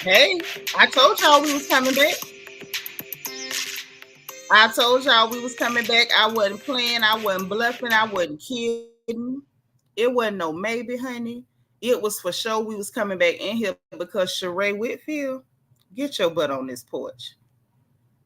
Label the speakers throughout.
Speaker 1: Hey, I told y'all we was coming back. I told y'all we was coming back. I wasn't playing. I wasn't bluffing. I wasn't kidding. It wasn't no maybe, honey. It was for sure we was coming back in here because Sheree Whitfield, get your butt on this porch.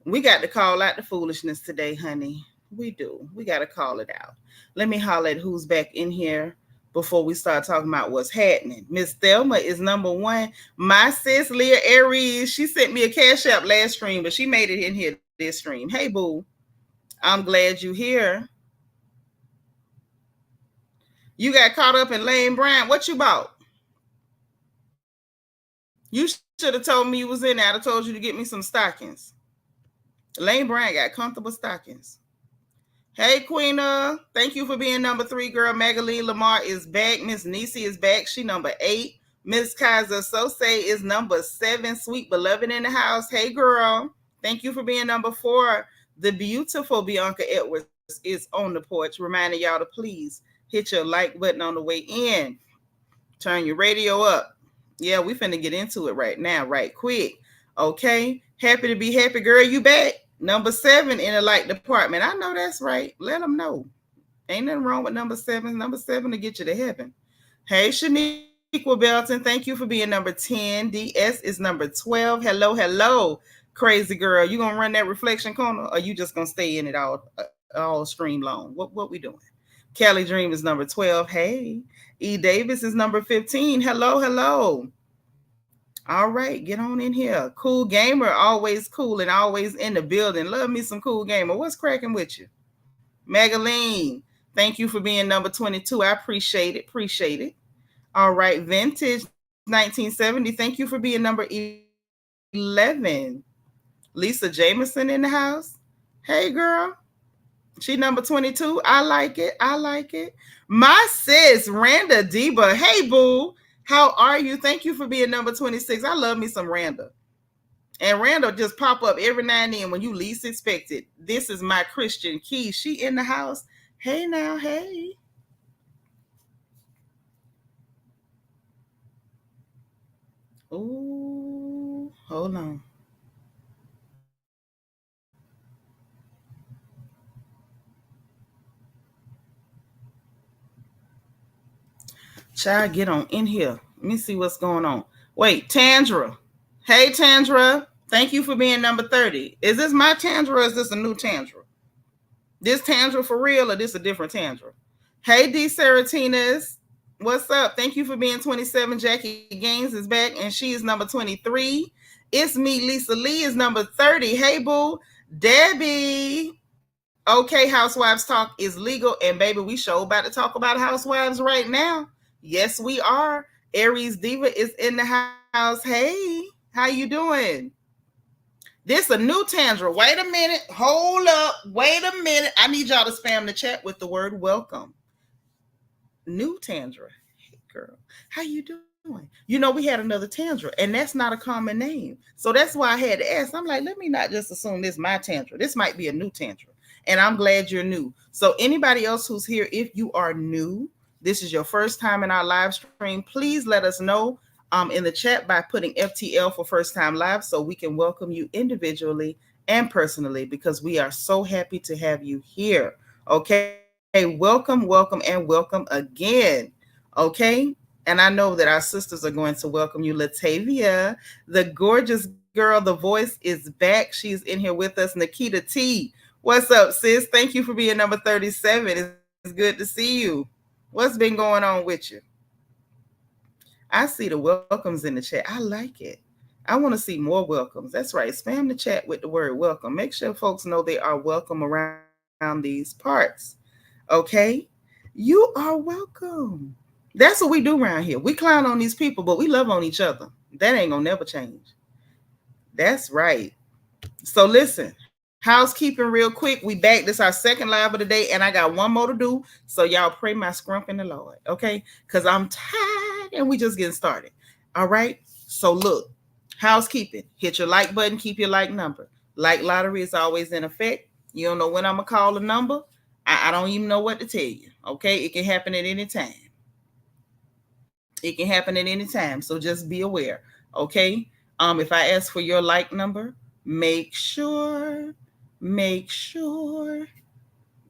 Speaker 1: We got to call out the foolishness today, honey. We do. We got to call it out. Let me holler at who's back in here before we start talking about what's happening. Miss Thelma is number one. My sis, Leah Aries, she sent me a cash app last stream, but she made it in here this stream. Hey, boo. I'm glad you here. You got caught up in Lane Bryant. What you bought? You should have told me you was in there. I'd have told you to get me some stockings. Lane Bryant got comfortable stockings. Hey, Queena. Thank you for being number 3, girl. Magaline Lamar is back. Miss Nisi is back. She number 8. Miss Kaiser Sose is number 7. Sweet beloved in the house. Hey, girl. Thank you for being number 4. The beautiful Bianca Edwards is on the porch, reminding y'all to please hit your like button on the way in. Turn your radio up. Yeah, we finna get into it right now, right quick. Okay. Happy to be happy, girl. You back. Number 7 in the like department. I know that's right. Let them know. Ain't nothing wrong with number 7. Number 7 to get you to heaven. Hey, Shaniqua Belton. Thank you for being number 10. DS is number 12. Hello, hello, crazy girl. You gonna run that reflection corner, or you just gonna stay in it all stream long? What we doing? Kelly Dream is number 12. Hey, E Davis is number 15. Hello, hello. All right, get on in here. Cool Gamer, always cool and always in the building. Love me some Cool Gamer. What's cracking with you? Magaline, thank you for being number 22. I appreciate it. Appreciate it. All right, Vintage 1970. Thank you for being number 11. Lisa Jameson in the house. Hey, girl. She number 22. I like it. I like it. My sis, Randa Deba. Hey, boo. How are you? Thank you for being number 26. I love me some Randa. And Randa just pop up every now and then when you least expect it. This is my Christian Key. She in the house. Hey now, hey. Ooh, hold on. Child, get on in here. Let me see what's going on. Wait, Tandra. Hey, Tandra. Thank you for being number 30. Is this my Tandra or is this a new Tandra? This Tandra for real or this a different Tandra? Hey, D. Saratinas. What's up? Thank you for being 27. Jackie Gaines is back and she is number 23. It's me, Lisa Lee is number 30. Hey, boo. Debbie. Okay, Housewives talk is legal. And baby, we sure about to talk about Housewives right now. Yes, we are. Aries Diva is in the house. Hey, how you doing? This a new Tandra. Wait a minute. Hold up. Wait a minute. I need y'all to spam the chat with the word welcome. New Tandra. Hey, girl. How you doing? You know, we had another Tandra, and that's not a common name. So that's why I had to ask. I'm like, let me not just assume this is my Tandra. This might be a new Tandra. And I'm glad you're new. So anybody else who's here, if you are new, this is your first time in our live stream, please let us know in the chat by putting FTL for first time live so we can welcome you individually and personally because we are so happy to have you here. Okay. Welcome, welcome, and welcome again. Okay. And I know that our sisters are going to welcome you. Latavia, the gorgeous girl, the voice is back. She's in here with us. Nikita T. What's up, sis? Thank you for being number 37. It's good to see you. What's been going on with you? I see the welcomes in the chat. I like it. I want to see more welcomes. That's right. Spam the chat with the word welcome. Make sure folks know they are welcome around these parts. Okay? You are welcome. That's what we do around here. We clown on these people, but we love on each other. That ain't gonna never change. That's right. So listen, housekeeping real quick. We back. This is our second live of the day, and I got one more to do. So y'all pray my scrump in the Lord, okay? Because I'm tired and we just getting started. All right? So look, housekeeping. Hit your like button. Keep your like number. Like lottery is always in effect. You don't know when I'm going to call a number. I don't even know what to tell you, okay? It can happen at any time. It can happen at any time. So just be aware, okay? If I ask for your like number, make sure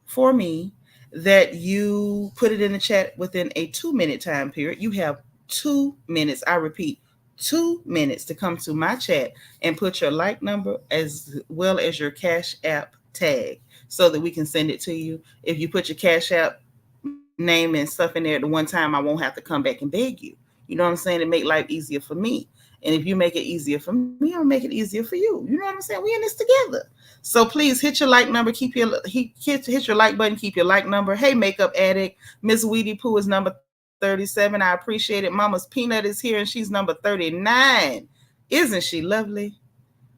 Speaker 1: for me that you put it in the chat within a 2-minute time period. You have 2 minutes. I repeat, 2 minutes to come to my chat and put your like number as well as your Cash App tag so that we can send it to you. If you put your Cash App name and stuff in there at the one time, I won't have to come back and beg you. You know what I'm saying? It make life easier for me. And if you make it easier for me, I'll make it easier for you. You know what I'm saying? We in this together. So please hit your like number. Hit your like button. Keep your like number. Hey, makeup addict. Miss Weedy Pooh is number 37. I appreciate it. Mama's Peanut is here and she's number 39. Isn't she lovely?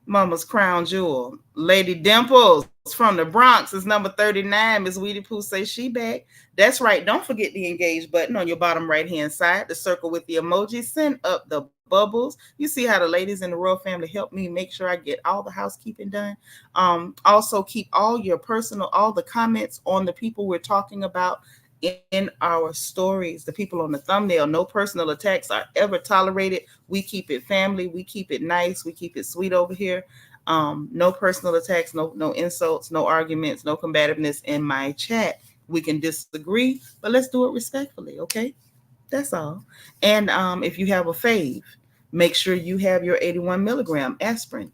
Speaker 1: Mama's crown jewel. Lady Dimples from the Bronx is number 39. Miss Weedy Pooh say she back. That's right. Don't forget the engage button on your bottom right-hand side, the circle with the emoji. Send up the bubbles. You see how the ladies in the royal family help me make sure I get all the housekeeping done. Also, keep all the comments on the people we're talking about in our stories, the people on the thumbnail. No personal attacks are ever tolerated. We keep it family. We keep it nice. We keep it sweet over here. No personal attacks, no insults, no arguments, no combativeness in my chat. We can disagree, but let's do it respectfully, okay? That's all. And if you have a fave, make sure you have your 81 milligram aspirin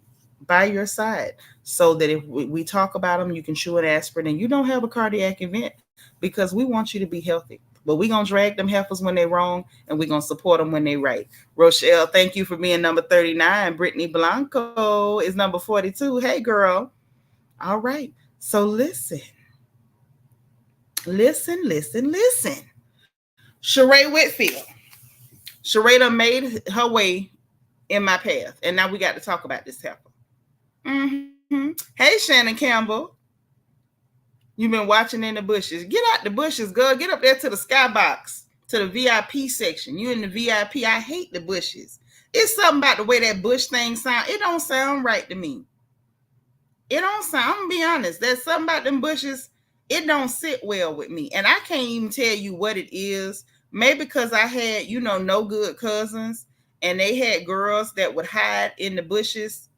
Speaker 1: by your side so that if we talk about them, you can chew an aspirin and you don't have a cardiac event, because we want you to be healthy. But we're going to drag them heifers when they're wrong, and we're going to support them when they're right. Rochelle, thank you for being number 39. Brittany Blanco is number 42. Hey, girl. All right. So listen. Sheree Whitfield. Sheree done made her way in my path, and now we got to talk about this heifer. Hey, Shannon Campbell. You've been watching in the bushes. Get out the bushes, girl. Get up there to the skybox, to the VIP section. You in the VIP. I hate the bushes. It's something about the way that bush thing sound. It don't sound right to me. It don't sound, I'm going to be honest. There's something about them bushes. It don't sit well with me. And I can't even tell you what it is. Maybe because I had, no good cousins. And they had girls that would hide in the bushes,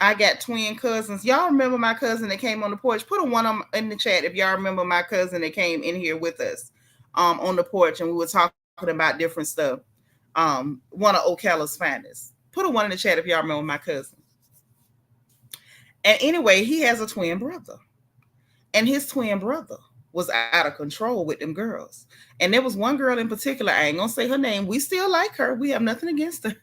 Speaker 1: I got twin cousins. Y'all remember my cousin that came on the porch? Put a one in the chat if y'all remember my cousin that came in here with us on the porch, and we were talking about different stuff. One of Ocala's finest. Put a one in the chat if y'all remember my cousin. And anyway, he has a twin brother. And his twin brother was out of control with them girls. And there was one girl in particular, I ain't going to say her name. We still like her. We have nothing against her.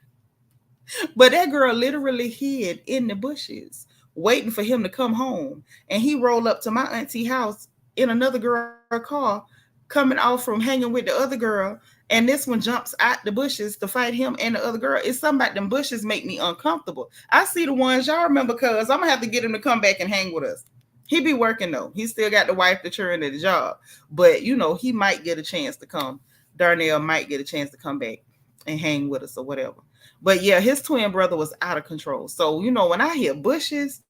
Speaker 1: But that girl literally hid in the bushes, waiting for him to come home. And he rolled up to my auntie house in another girl car, coming off from hanging with the other girl. And this one jumps out the bushes to fight him and the other girl. It's something about them bushes make me uncomfortable. I see the ones y'all remember, cuz I'm going to have to get him to come back and hang with us. He be working, though. He still got the wife, the children, and the job. But, he might get a chance to come. Darnell might get a chance to come back and hang with us or whatever. But yeah, his twin brother was out of control. So, when I hear bushes,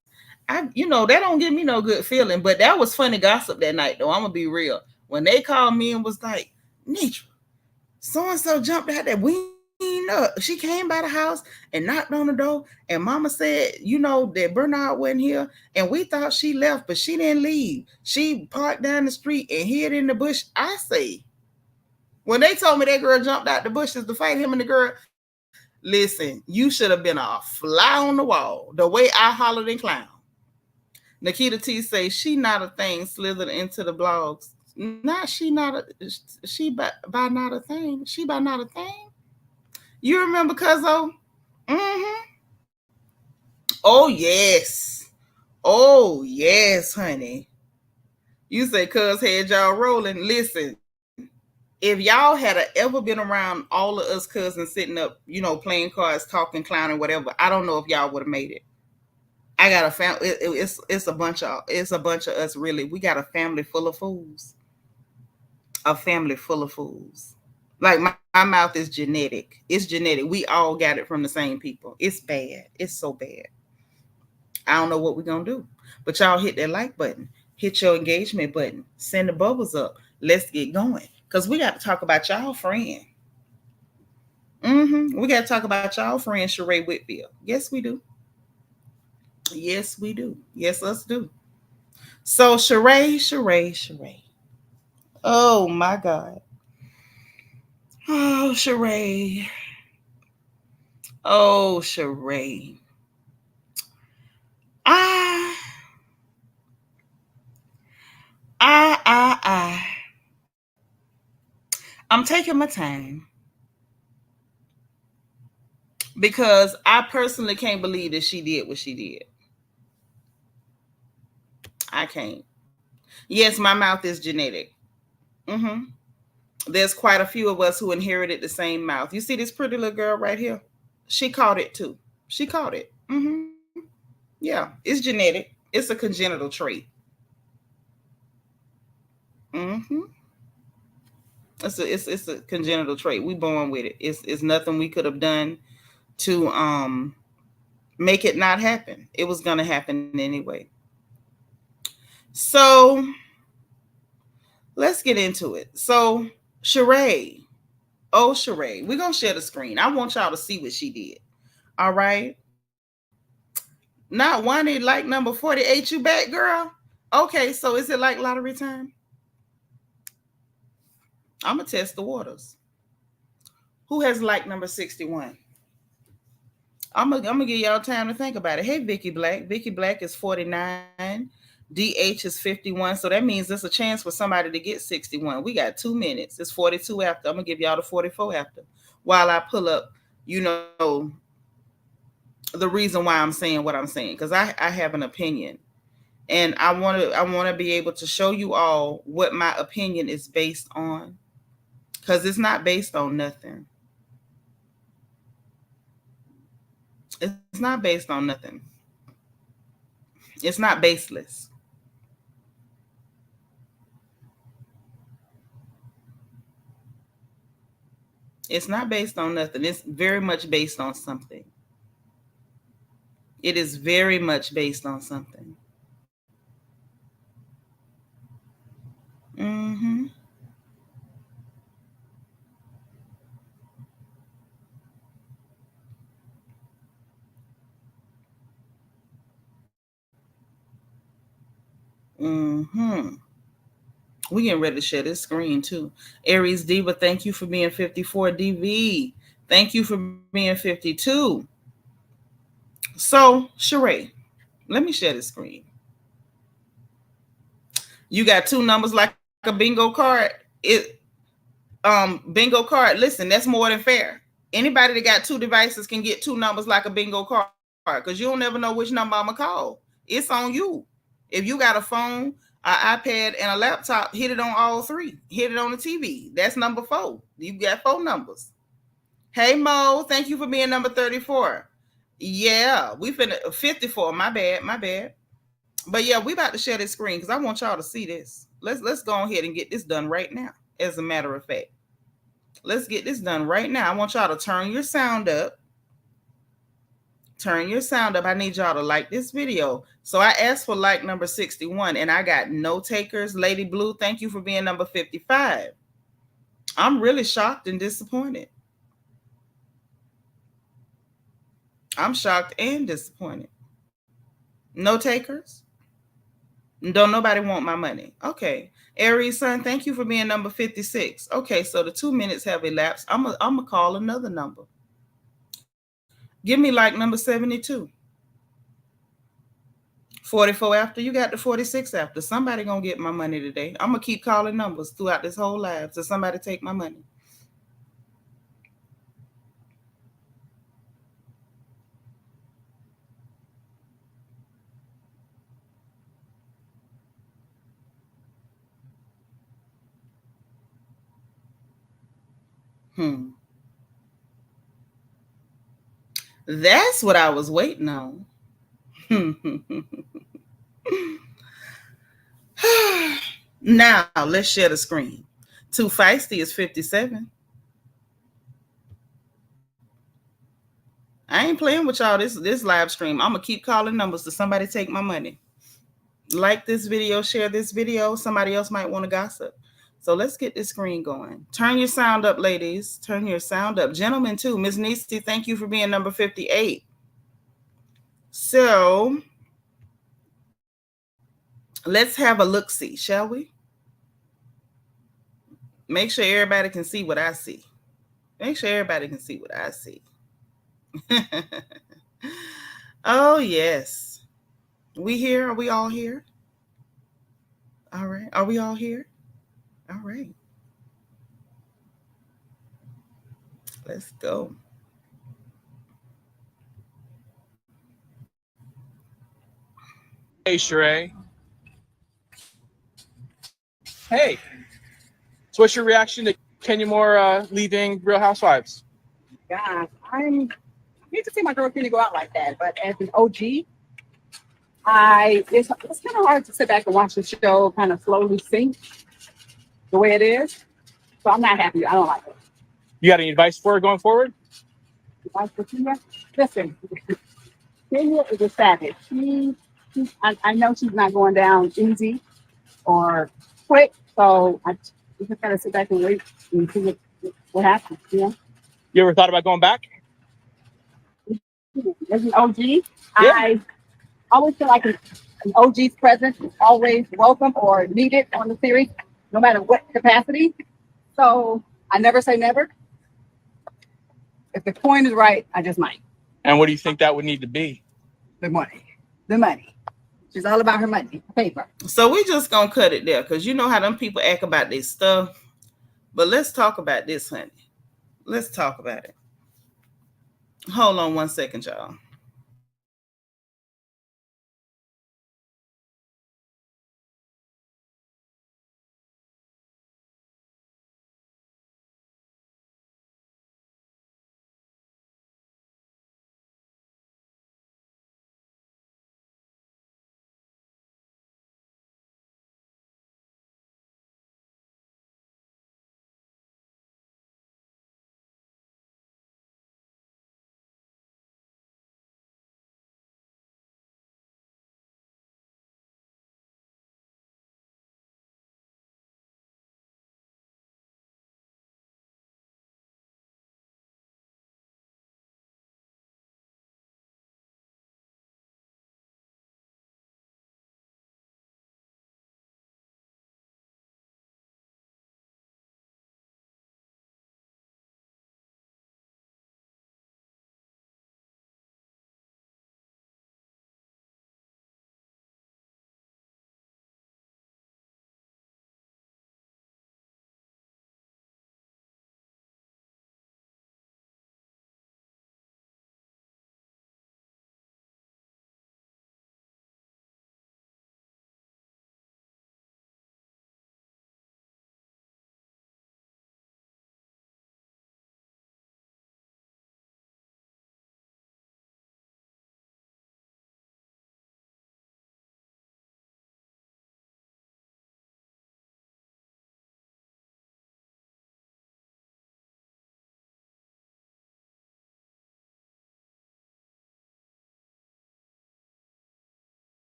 Speaker 1: that don't give me no good feeling. But that was funny gossip that night, though. I'm going to be real. When they called me and was like, Nitra, so-and-so jumped out that weaned up. She came by the house and knocked on the door. And mama said, that Bernard wasn't here. And we thought she left, but she didn't leave. She parked down the street and hid in the bush. I say, when they told me that girl jumped out the bushes to fight him and the girl, listen, you should have been a fly on the wall, the way I hollered and clowned. Nikita T says, she not a thing, slithered into the blogs. She by not a thing. She by not a thing. You remember Cuzzo? Oh, yes, honey. You say Cuz had y'all rolling. Listen, if y'all had ever been around all of us cousins sitting up, playing cards, talking, clowning, whatever, I don't know if y'all would have made it. I got a family. It's a bunch of us, really. We got a family full of fools. A family full of fools. Like my mouth is genetic. It's genetic. We all got it from the same people. It's bad. It's so bad. I don't know what we're going to do. But y'all hit that like button. Hit your engagement button. Send the bubbles up. Let's get going. Because we got to talk about y'all friend. We got to talk about y'all friend Sheree Whitfield. Yes, we do. Yes, we do. Yes, us do. So Sheree. Oh my God. Oh, Sheree. Oh, Sheree. I, I, I, I. I'm taking my time because I personally can't believe that she did what she did. I can't. Yes, my mouth is genetic. Mm-hmm. There's quite a few of us who inherited the same mouth. You see this pretty little girl right here? She caught it too. She caught it. Mm-hmm. Yeah, it's genetic. It's a congenital trait. Mm-hmm. It's a congenital trait. We born with it. It's nothing we could have done to make it not happen. It was gonna happen anyway. So let's get into it. So Sheree, oh Sheree, we're gonna share the screen. I want y'all to see what she did. All right. Not one it like number 48 you back, girl. Okay, so is it like lottery time? I'm gonna test the waters. Who has like number 61? I'm gonna give y'all time to think about it. Hey, Vicky Black. Vicky Black is 49. DH is 51. So that means there's a chance for somebody to get 61. We got 2 minutes. It's 42 after. I'm gonna give y'all the 44 after. While I pull up, you know, the reason why I'm saying what I'm saying. Because I have an opinion. And I wanna be able to show you all what my opinion is based on. Because it's not based on nothing. It's not based on nothing. It's not baseless. It's not based on nothing. It's very much based on something. It is very much based on something. Mm-hmm. Mm-hmm. We getting ready to share this screen too. Aries Diva, thank you for being 54. DV, thank you for being 52. So, Sheree, let me share the screen. You got two numbers like a bingo card. Bingo card. Listen, that's more than fair. Anybody that got two devices can get two numbers like a bingo card because you don't never know which number I'm gonna call. It's on you. If you got a phone, an iPad, and a laptop, hit it on all three. Hit it on the TV. That's number 4. You got 4 numbers. Hey Mo, thank you for being number 34. Yeah, we finna 54. My bad, my bad. But yeah, we about to share this screen because I want y'all to see this. Let's go ahead and get this done right now. As a matter of fact, let's get this done right now. I want y'all to turn your sound up. Turn your sound up. I need y'all to like this video. So I asked for like number 61 and I got no takers. Lady Blue, thank you for being number 55. I'm really shocked and disappointed. I'm shocked and disappointed. No takers? Don't nobody want my money. Okay. Aries Sun, thank you for being number 56. Okay, so the 2 minutes have elapsed. I'm gonna call another number. Give me like number 72. 44 after. You got the 46 after. Somebody gonna get my money today. I'm gonna keep calling numbers throughout this whole live so somebody take my money. That's what I was waiting on. Now let's share the screen. Too Feisty is 57. I ain't playing with y'all this live stream. I'm gonna keep calling numbers to somebody take my money. Like this video, share this video. Somebody else might want to gossip. So let's get this screen going. Turn your sound up, ladies. Turn your sound up. Gentlemen, too. Ms. Nisi, thank you for being number 58. So let's have a look-see, shall we? Make sure everybody can see what I see. Make sure everybody can see what I see. Oh, yes. We here? Are we all here? All right. Are we all here? All right. Let's go.
Speaker 2: Hey, Sheree. Hey. So what's your reaction to Kenya Moore leaving Real Housewives?
Speaker 3: Gosh, I hate to see my girl Kenya go out like that, but as an OG, it's kind of hard to sit back and watch the show kind of slowly sink the way it is. So I'm not happy. I don't like it.
Speaker 2: You got any advice for her going forward?
Speaker 3: Advice for Kenya? Listen, Kenya is a savage. I know she's not going down easy or quick, so we just gotta sit back and wait and see what happens. You know?
Speaker 2: You ever thought about going back?
Speaker 3: As an OG, yeah. I always feel like an OG's presence is always welcome or needed on the series, no matter what capacity. So I never say never. If the coin is right, I just might.
Speaker 2: And what do you think that would need to be?
Speaker 3: The money. The money. She's all about her money, paper.
Speaker 1: So we just gonna cut it there because you know how them people act about this stuff. But let's talk about this, honey. Let's talk about it. Hold on 1 second, y'all.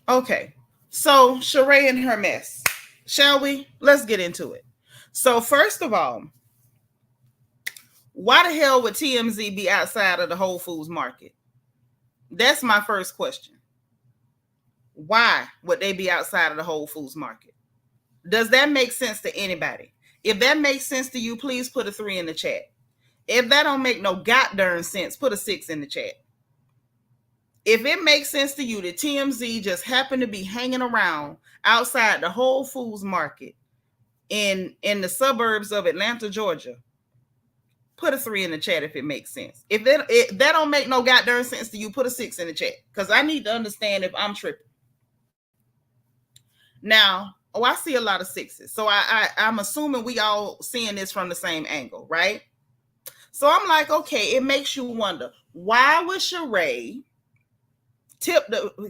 Speaker 1: Okay, so Sheree and her mess. Shall we? Let's get into it. So first of all, why the hell would TMZ be outside of the Whole Foods market? That's my first question. Why would they be outside of the Whole Foods market? Does that make sense to anybody? If that makes sense to you, please put a 3 in the chat. If that don't make no goddamn sense, put a 6 in the chat. If it makes sense to you that TMZ just happened to be hanging around outside the Whole Foods market in the suburbs of Atlanta, Georgia, put a 3 in the chat if it makes sense. If that don't make no goddamn sense to you, put a 6 in the chat because I need to understand if I'm tripping. Now, I see a lot of 6s. So I'm assuming we all seeing this from the same angle, right? So I'm like, okay, it makes you wonder, why would Sheree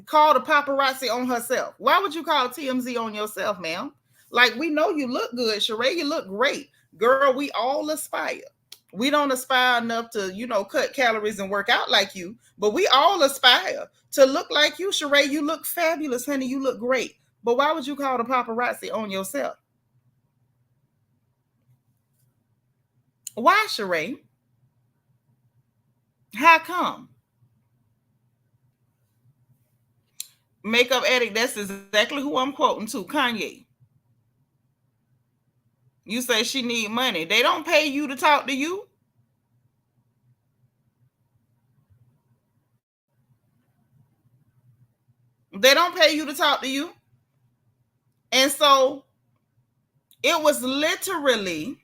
Speaker 1: call the paparazzi on herself? Why would you call TMZ on yourself, ma'am? Like, we know you look good, Sheree. You look great. Girl, we all aspire. We don't aspire enough to, cut calories and work out like you, but we all aspire to look like you, Sheree. You look fabulous, honey. You look great. But why would you call the paparazzi on yourself? Why, Sheree? How come? Makeup addict, that's exactly who I'm quoting to, Kanye. You say she need money. They don't pay you to talk to you. They don't pay you to talk to you. And so it was literally,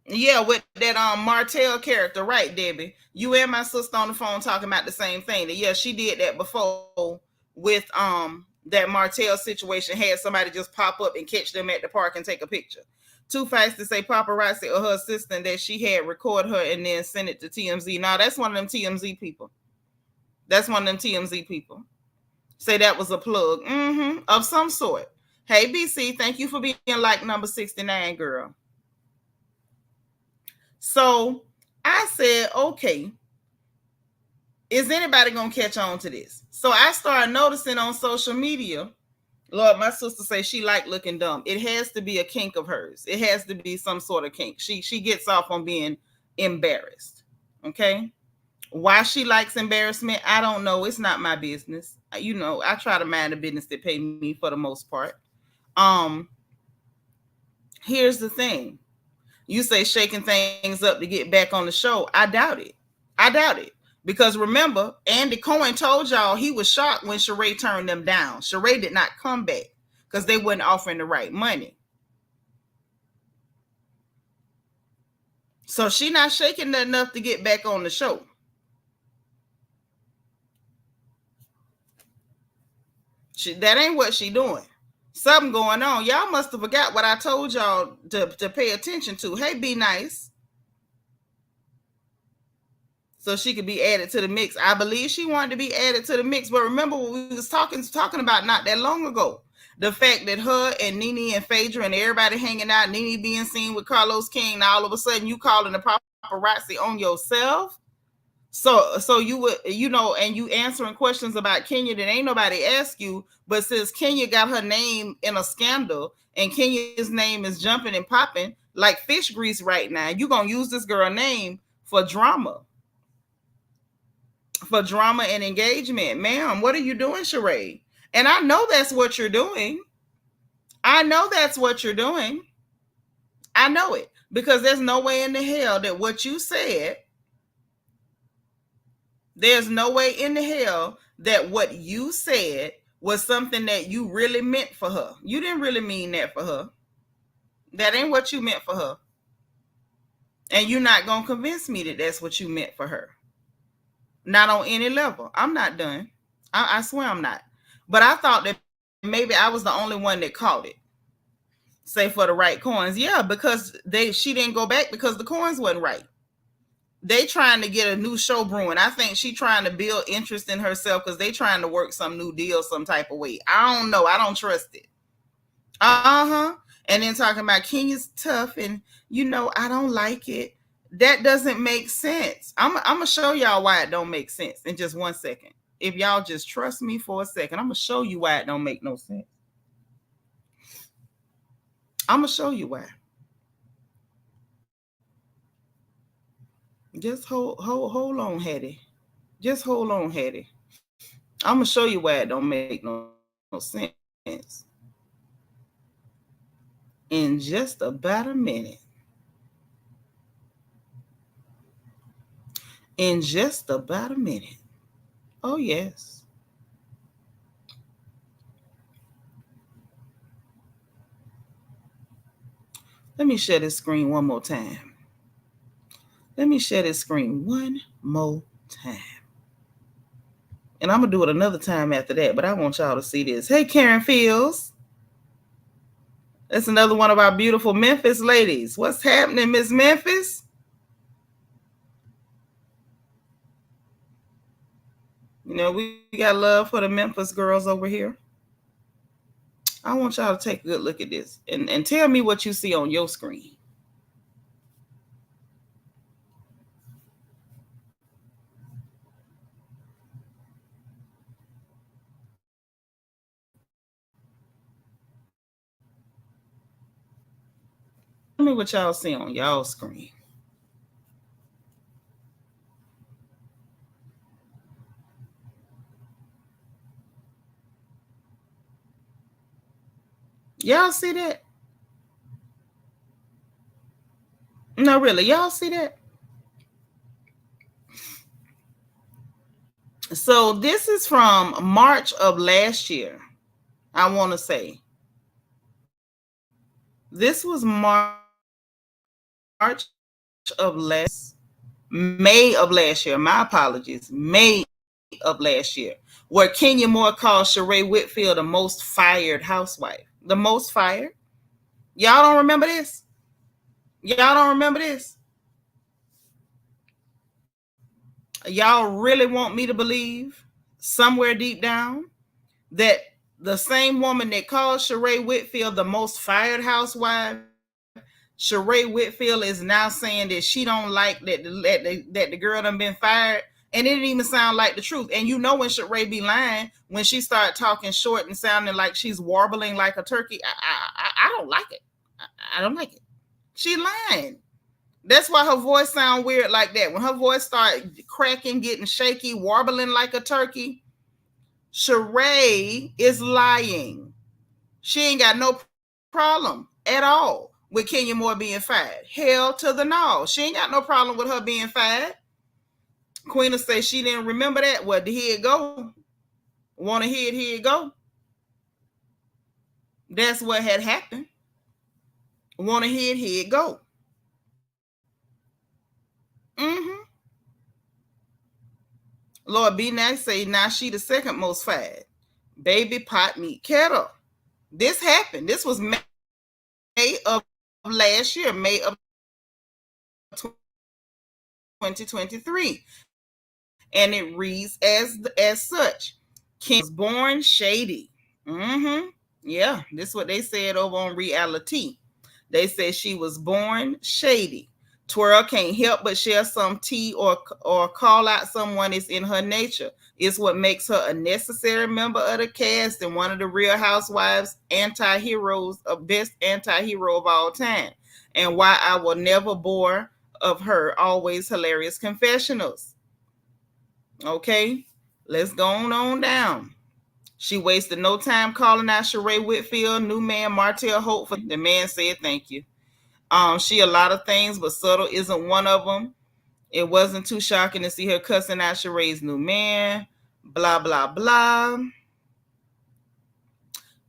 Speaker 1: with that Martell character, right, Debbie? You and my sister on the phone talking about the same thing. That, yeah, she did that before with that Martell situation. Had somebody just pop up and catch them at the park and take a picture. Too fast to say paparazzi or her assistant that she had record her and then send it to TMZ. Now, that's one of them TMZ people. That's one of them TMZ people. Say that was a plug. Of some sort. Hey, BC, thank you for being like number 69, girl. So I said, okay, is anybody going to catch on to this? So I started noticing on social media, Lord, my sister says she like looking dumb. It has to be a kink of hers. It has to be some sort of kink. She gets off on being embarrassed. Okay. Why she likes embarrassment, I don't know. It's not my business. I try to mind the business that pay me for the most part. Here's the thing. You say shaking things up to get back on the show. I doubt it. Because remember, Andy Cohen told y'all he was shocked when Sheree turned them down. Sheree did not come back because they weren't offering the right money. So she not shaking that enough to get back on the show. That ain't what she doing. Something going on. Y'all must have forgot what I told y'all to pay attention to. Hey, be nice. So she could be added to the mix. I believe she wanted to be added to the mix. But remember what we was talking about not that long ago. The fact that her and Nene and Phaedra and everybody hanging out, Nene being seen with Carlos King, now all of a sudden you calling the paparazzi on yourself. So you would, and you answering questions about Kenya that ain't nobody asked you, but since Kenya got her name in a scandal and Kenya's name is jumping and popping like fish grease right now, you gonna use this girl name for drama. For drama and engagement. Ma'am, what are you doing, Sheree? And I know that's what you're doing. I know it. Because there's no way in the hell that what you said, there's no way in the hell that what you said was something that you really meant for her. You didn't really mean that for her. That ain't what you meant for her. And you're not going to convince me that that's what you meant for her. Not on any level. I'm not done. I swear I'm not. But I thought that maybe I was the only one that caught it. Say for the right coins. Yeah, because she didn't go back because the coins wasn't right. They trying to get a new show brewing. I think she trying to build interest in herself because they trying to work some new deal some type of way. I don't know. I don't trust it. And then talking about Kenya's tough and, I don't like it. That doesn't make sense. I'm going to show y'all why it don't make sense in just 1 second. If y'all just trust me for a second, I'm going to show you why it don't make no sense. I'm going to show you why. Just hold on, Hattie. Just hold on, Hattie. I'm going to show you why it don't make no sense. In just about a minute. Oh, yes. Let me share this screen one more time. And I'm going to do it another time after that, but I want y'all to see this. Hey, Karen Fields. That's another one of our beautiful Memphis ladies. What's happening, Miss Memphis? We got love for the Memphis girls over here. I want y'all to take a good look at this and tell me what you see on your screen. Tell me what y'all see on y'all screen. Y'all see that? No, really, y'all see that? So this is from March of last year. I want to say this was March of May of last year. My apologies. May of last year, where Kenya Moore called Sheree Whitfield the most fired housewife. The most fired? Y'all don't remember this? Y'all don't remember this? Y'all really want me to believe somewhere deep down that the same woman that called Sheree Whitfield the most fired housewife, Sheree Whitfield is now saying that she don't like that the girl done been fired, and it didn't even sound like the truth. And when Sheree be lying, when she started talking short and sounding like she's warbling like a turkey, I don't like it. I don't like it. She lying. That's why her voice sound weird like that. When her voice start cracking, getting shaky, warbling like a turkey, Sheree is lying. She ain't got no problem at all with Kenya Moore being fired. Hell to the no. She ain't got no problem with her being fired. Queen will say she didn't remember that. Well, here it go. Want to hear it? Here it go. That's what had happened. Want to hear it? Here it go. Mm-hmm. Lord be nice say now she the second most fired. Baby pot meat kettle. This happened. This was May of last year, May of 2023. And it reads as such. Kim was born shady. Mm-hmm. Yeah, this is what they said over on reality. They said she was born shady. Twirl can't help but share some tea or call out someone is in her nature. It's what makes her a necessary member of the cast and one of the Real Housewives anti-heroes, best anti-hero of all time. And why I will never bore of her always hilarious confessionals. Okay, let's go on down. She wasted no time calling out Sheree Whitfield, new man Martell Hope. The man said thank you. She a lot of things, but subtle isn't one of them. It wasn't too shocking to see her cussing out Sheree's new man. Blah blah blah.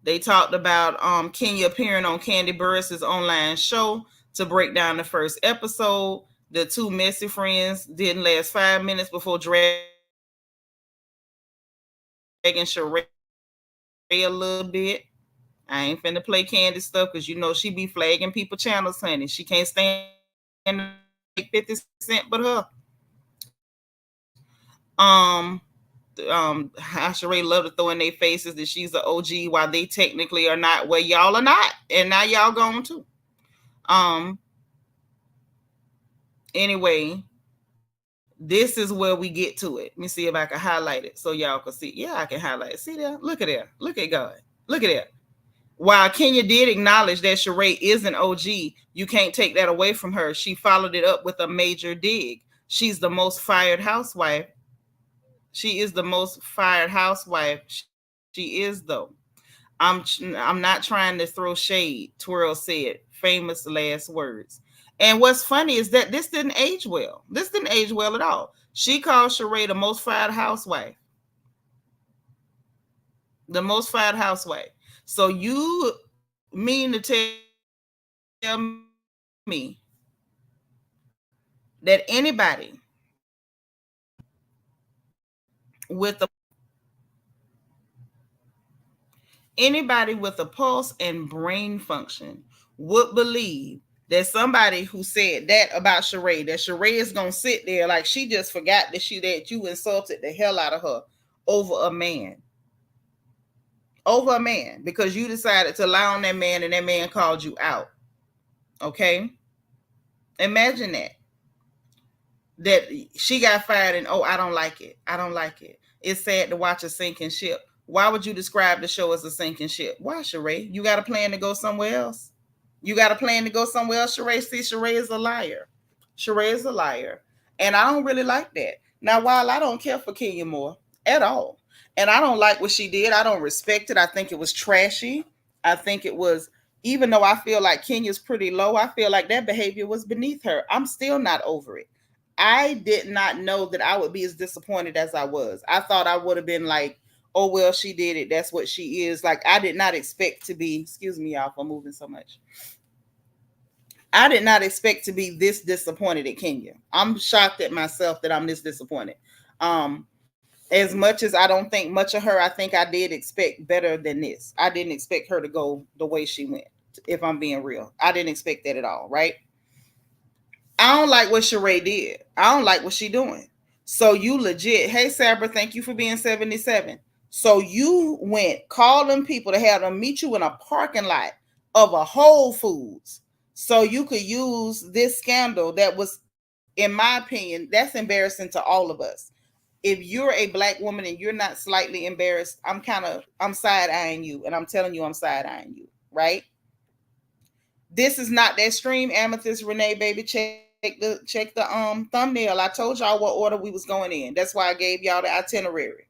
Speaker 1: They talked about Kenya appearing on Kandi Burruss's online show to break down the first episode. The two messy friends didn't last 5 minutes before dragging Sheree a little bit. I ain't finna play Kandi stuff because she be flagging people channels, honey. She can't stand 50 Cent but her. How Sheree love to throw in their faces that she's an OG while they technically are not. Well, y'all are not, and now y'all going to. Anyway, this is where we get to it. Let me see if I can highlight it so y'all can see. Yeah, I can highlight it. See there? Look at there. Look at God. Look at that. While Kenya did acknowledge that Sheree is an OG, you can't take that away from her. She followed it up with a major dig. She's the most fired housewife. She is the most fired housewife. She is, though. I'm not trying to throw shade, Twirl said, famous last words. And what's funny is that this didn't age well. This didn't age well at all. She called Sheree the most fired housewife. The most fired housewife. So you mean to tell me that anybody with a pulse and brain function would believe that somebody who said that about Sheree, that Sheree is gonna sit there like she just forgot that you insulted the hell out of her over a man. Over a man, because you decided to lie on that man and that man called you out. Okay? Imagine that she got fired and, oh, I don't like it. I don't like it. It's sad to watch a sinking ship. Why would you describe the show as a sinking ship? Why, Sheree? You got a plan to go somewhere else? You got a plan to go somewhere else, Sheree? See, Sheree is a liar. Sheree is a liar. And I don't really like that. Now, while I don't care for Kenya Moore at all, and I don't like what she did, I don't respect it. I think it was trashy. I think it was, even though I feel like Kenya's pretty low, I feel like that behavior was beneath her. I'm still not over it. I did not know that I would be as disappointed as I was. I thought I would have been like, oh, well, she did it. That's what she is. Like, I did not expect to be, excuse me, y'all, for moving so much. I did not expect to be this disappointed at Kenya. I'm shocked at myself that I'm this disappointed. As much as I don't think much of her, I think I did expect better than this. I didn't expect her to go the way she went, if I'm being real. I didn't expect that at all, right? I don't like what Sheree did. I don't like what she doing. So you legit, hey, Sabra, thank you for being 77. So you went calling people to have them meet you in a parking lot of a Whole Foods so you could use this scandal that was, in my opinion, that's embarrassing to all of us. If you're a Black woman and you're not slightly embarrassed, I'm side-eyeing you, and I'm telling you I'm side-eyeing you, right? This is not that stream, Amethyst Renee, baby. Check the thumbnail. I told y'all what order we was going in. That's why I gave y'all the itinerary.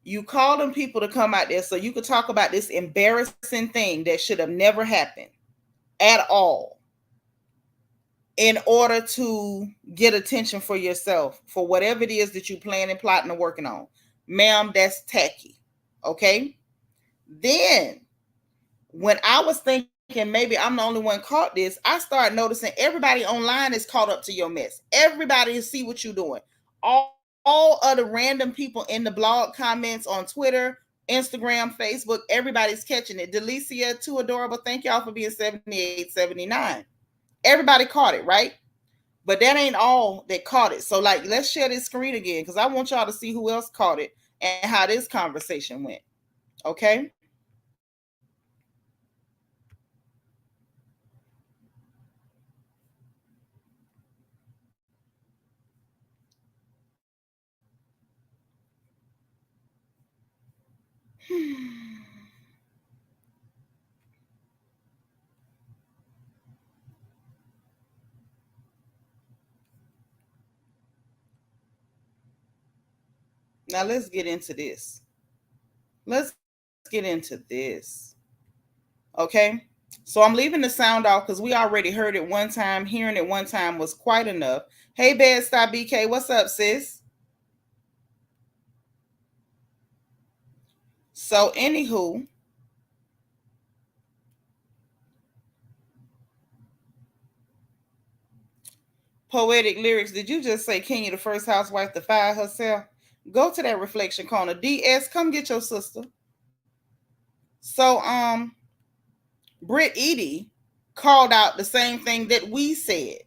Speaker 1: You called them people to come out there so you could talk about this embarrassing thing that should have never happened at all, in order to get attention for yourself for whatever it is that you plan and plotting and working on. Ma'am, that's tacky. Okay? Then, when I was thinking maybe I'm the only one caught this, I started noticing everybody online is caught up to your mess. Everybody see what you're doing. All other random people in the blog comments on Twitter, Instagram, Facebook, everybody's catching it. Delicia, too adorable. Thank y'all for being 78, 79. Everybody caught it, right? But that ain't all that caught it. So, like, let's share this screen again because I want y'all to see who else caught it and how this conversation went. Okay? Now let's get into this. Let's get into this. Okay? So I'm leaving the sound off because we already heard it one time. Hearing it one time was quite enough. Hey, Bed-Stop BK, what's up, sis? So, anywho, Poetic Lyrics, did you just say Kenya the first housewife to fire herself? Go to that reflection corner. DS, come get your sister. So, Britt Eady called out the same thing that we said.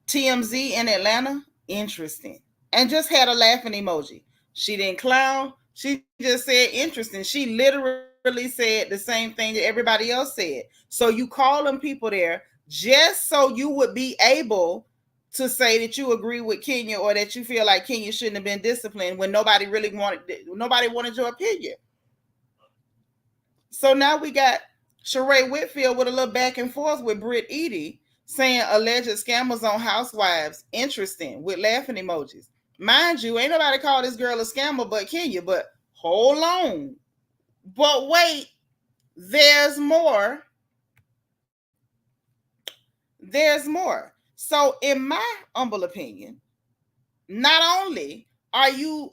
Speaker 1: TMZ in Atlanta, interesting. And just had a laughing emoji. She didn't clown. She just said interesting. She literally said the same thing that everybody else said. So you call them people there just so you would be able to say that you agree with Kenya or that you feel like Kenya shouldn't have been disciplined when nobody wanted your opinion. So now we got Sheree Whitfield with a little back and forth with Britt Eady saying alleged scammers on Housewives. Interesting, with laughing emojis. Mind you, ain't nobody call this girl a scammer but Kenya, but hold on. But wait, there's more. There's more. So in my humble opinion, not only are you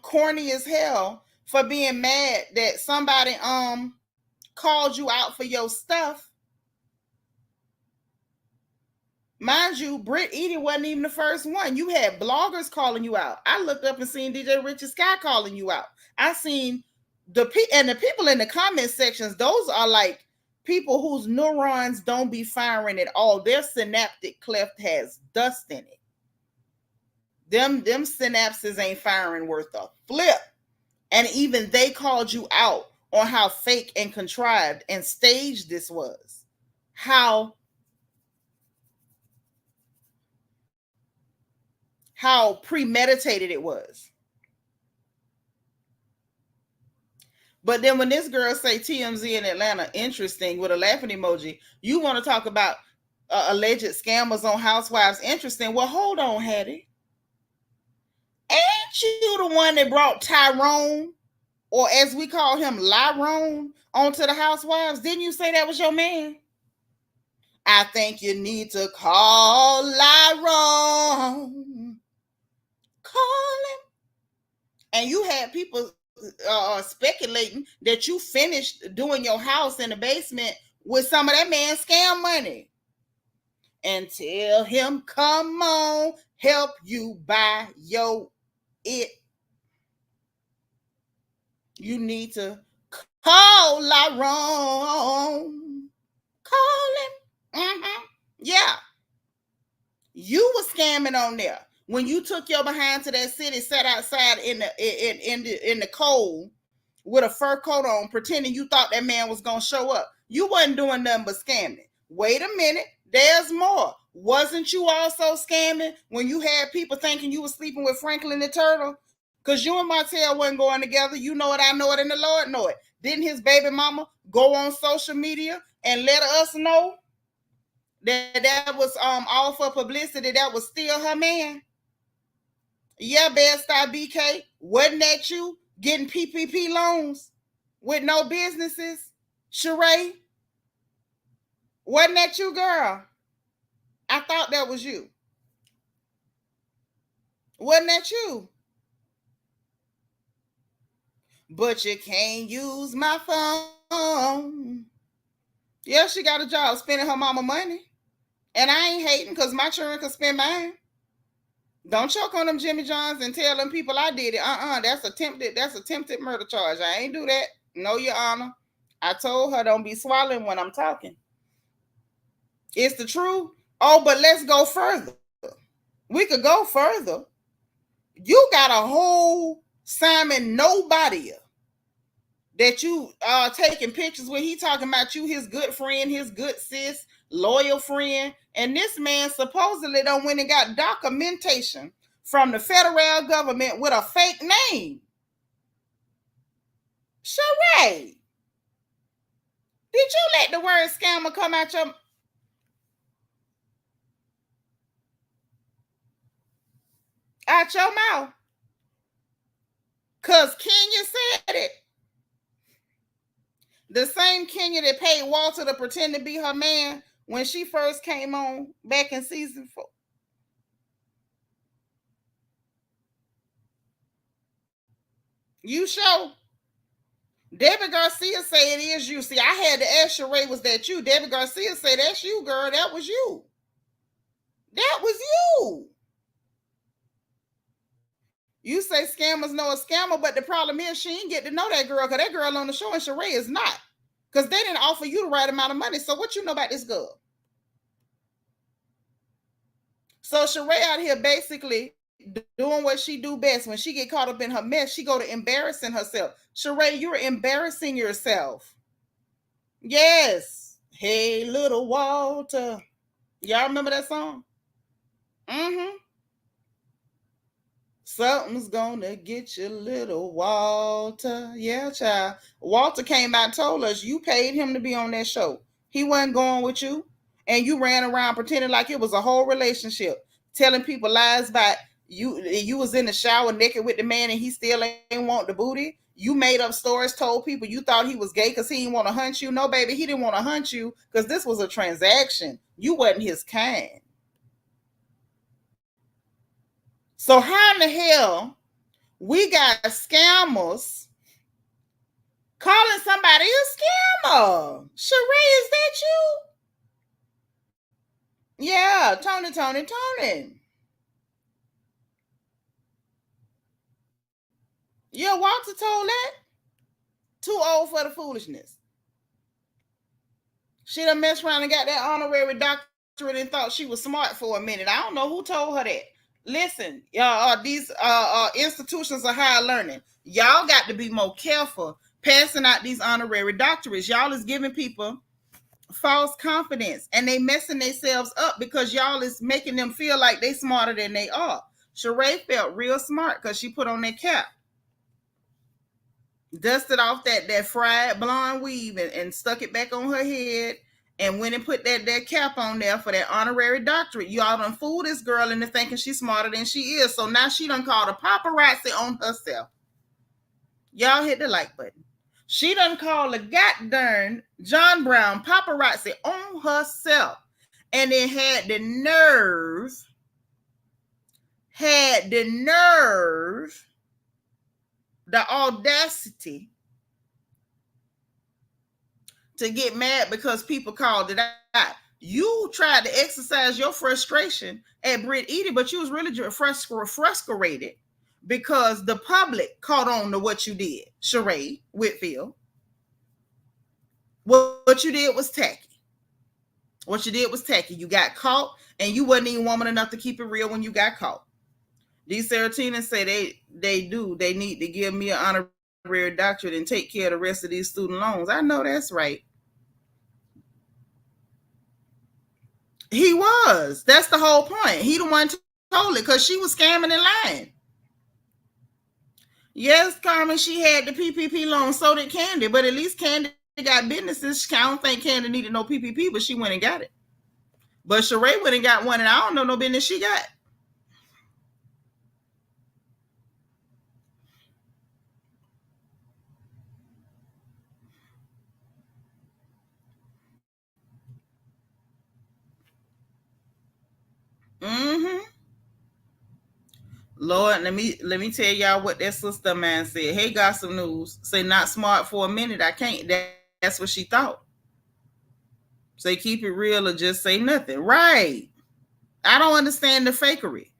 Speaker 1: corny as hell for being mad that somebody called you out for your stuff. Mind you, Britt Eady wasn't even the first one. You had bloggers calling you out. I looked up and seen DJ Richard Sky calling you out. I seen the people in the comment sections. Those are like people whose neurons don't be firing at all. Their synaptic cleft has dust in it. Them synapses ain't firing worth a flip. And even they called you out on how fake and contrived and staged this was. How premeditated it was. But then when this girl say TMZ in Atlanta, interesting, with a laughing emoji, you want to talk about alleged scammers on Housewives, interesting. Well, hold on, Hattie. Ain't you the one that brought Tyrone, or as we call him, Lyrone, onto the Housewives? Didn't you say that was your man? I think you need to call Lyrone. Call him. And you had people speculating that you finished doing your house in the basement with some of that man's scam money. And tell him, come on, help you buy your it. You need to call Lyrone. Call him. Yeah. You were scamming on there. When you took your behind to that city, sat outside in the cold with a fur coat on, pretending you thought that man was gonna show up. You wasn't doing nothing but scamming. Wait a minute, there's more. Wasn't you also scamming when you had people thinking you were sleeping with Franklin the Turtle? Because you and Martell wasn't going together. You know it, I know it, and the Lord know it. Didn't his baby mama go on social media and let us know that was all for publicity? That was still her man? Yeah, Bed-Stuy BK, wasn't that you getting PPP loans with no businesses? Sheree, wasn't that you, girl? I thought that was you. Wasn't that you? But you can't use my phone. Yeah, she got a job spending her mama money. And I ain't hating because my children can spend mine. Don't choke on them Jimmy Johns and tell them people I did it. That's attempted murder charge. I ain't do that. No, Your Honor. I told her don't be swallowing when I'm talking. It's the truth. Oh, but let's go further. We could go further. You got a whole Simon nobody that you taking pictures with. He talking about you, his good friend, his good sis, loyal friend. And this man supposedly done went and got documentation from the federal government with a fake name. Sheree, did you let the word scammer come out your mouth? Because Kenya said it. The same Kenya that paid Walter to pretend to be her man when she first came on back in season 4. You sure? Debbie Garcia say it is you. See, I had to ask Sheree, was that you? Debbie Garcia say that's you, girl. That was you. That was you. You say scammers know a scammer, but the problem is she ain't get to know that girl because that girl on the show and Sheree is not. Because they didn't offer you the right amount of money. So what you know about this girl? So Sheree out here basically doing what she do best. When she get caught up in her mess, she go to embarrassing herself. Sheree, you're embarrassing yourself. Yes. Hey, little Walter. Y'all remember that song? Mm-hmm. Something's gonna get you, little Walter. Yeah, child. Walter came out and told us you paid him to be on that show. He wasn't going with you. And you ran around pretending like it was a whole relationship, telling people lies about you was in the shower naked with the man and he still ain't want the booty. You made up stories, told people you thought he was gay because he didn't want to hunt you. No, baby, he didn't want to hunt you because this was a transaction. You wasn't his kind. So how in the hell we got scammers calling somebody a scammer? Sheree, is that you? Yeah, Tony. Yeah, Walter told that. Too old for the foolishness. She done messed around and got that honorary doctorate and thought she was smart for a minute. I don't know who told her that. Listen, these institutions of higher learning, y'all got to be more careful passing out these honorary doctorates. Y'all is giving people false confidence and they messing themselves up because y'all is making them feel like they smarter than they are. Sheree felt real smart because she put on that cap, dusted off that fried blonde weave and stuck it back on her head and went and put that cap on there for that honorary doctorate. Y'all done fool this girl into thinking she's smarter than she is. So now she done called a paparazzi on herself. Y'all hit the like button. She done called a goddamn John Brown paparazzi on herself. And then had the audacity to get mad because people called it out. You tried to exercise your frustration at Britt Eady, but you was really frustrated because the public caught on to what you did, Sheree Whitfield. What you did was tacky. You got caught, and you wasn't even woman enough to keep it real when you got caught. These Serotinans say they need to give me an honorary doctorate and take care of the rest of these student loans. I know that's right. He was. That's the whole point. He the one told it because she was scamming and lying. Yes, Carmen, she had the PPP loan, so did Candy, but at least Candy got businesses. I don't think Candy needed no PPP, but she went and got it. But Sheree went and got one, and I don't know no business she got. Mm-hmm. Lord, let me tell y'all what that sister man said. Hey, got some news. Say not smart for a minute. I can't. That's what she thought. Say keep it real or just say nothing. Right. I don't understand the fakery.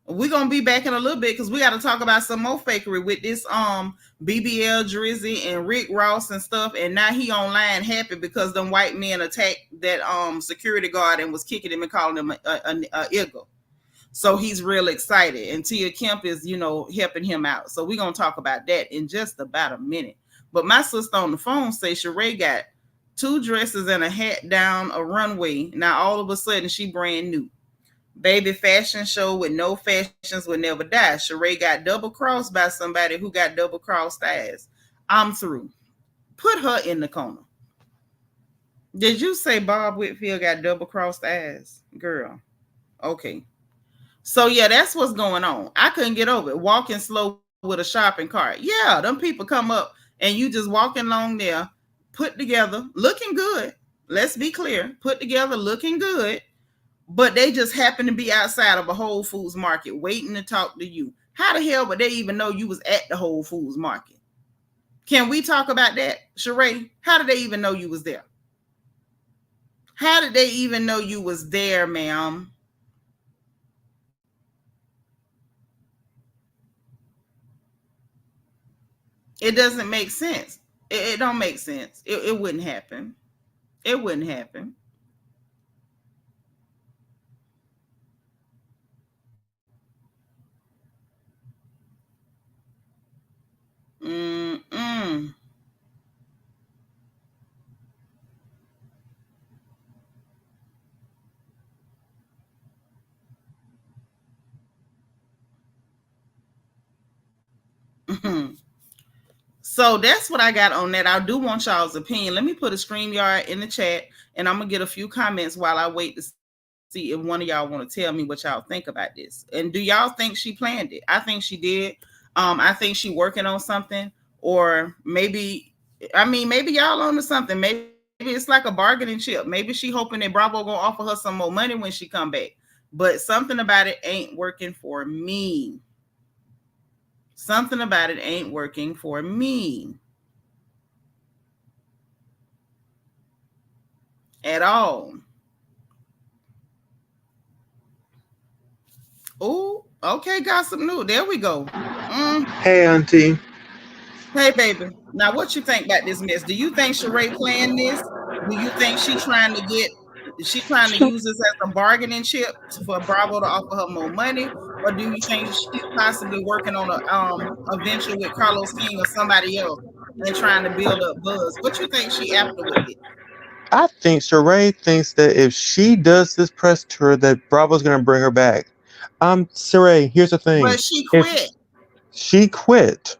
Speaker 1: We're gonna be back in a little bit because we got to talk about some more fakery with this BBL Drizzy and Rick Ross and stuff. And now he online happy because them white men attacked that security guard and was kicking him and calling him a eagle. So he's real excited. And Tia Kemp is, helping him out. So we're gonna talk about that in just about a minute. But my sister on the phone says Sheree got 2 dresses and a hat down a runway. Now all of a sudden she brand new. Baby fashion show with no fashions will never die. Sheree got double crossed by somebody who got double crossed eyes. I'm through. Put her in the corner. Did you say Bob Whitfield got double crossed eyes? Girl. Okay. So yeah, that's what's going on. I couldn't get over it. Walking slow with a shopping cart. Yeah, them people come up and you just walking along there, put together, looking good. Let's be clear. Put together, looking good. But they just happen to be outside of a Whole Foods market waiting to talk to you. How the hell would they even know you was at the Whole Foods market? Can we talk about that, Sheree? How did they even know you was there? How did they even know you was there, ma'am? It doesn't make sense. It don't make sense. It wouldn't happen. It wouldn't happen. Mm-mm. So that's what I got on that. I do want y'all's opinion. Let me put a StreamYard in the chat, and I'm gonna get a few comments while I wait to see if one of y'all want to tell me what y'all think about this. And do y'all think she planned it? I think she did. I think she working on something, or maybe y'all on to something. Maybe it's like a bargaining chip. Maybe she hoping that Bravo gonna offer her some more money when she come back. But something about it ain't working for me. Something about it ain't working for me at all. Oh, okay, got some new. There we go.
Speaker 4: Hey, Auntie.
Speaker 1: Hey, baby. Now, what you think about this mess? Do you think Sheree planned this? Do you think she trying to use this as a bargaining chip for Bravo to offer her more money, or do you think she's possibly working on a venture with Carlos King or somebody else and trying to build up buzz? What you think she after with it?
Speaker 4: I think Sheree thinks that if she does this press tour, that Bravo's going to bring her back. Sheree, here's the thing:
Speaker 1: But she
Speaker 4: if
Speaker 1: quit.
Speaker 4: she quit,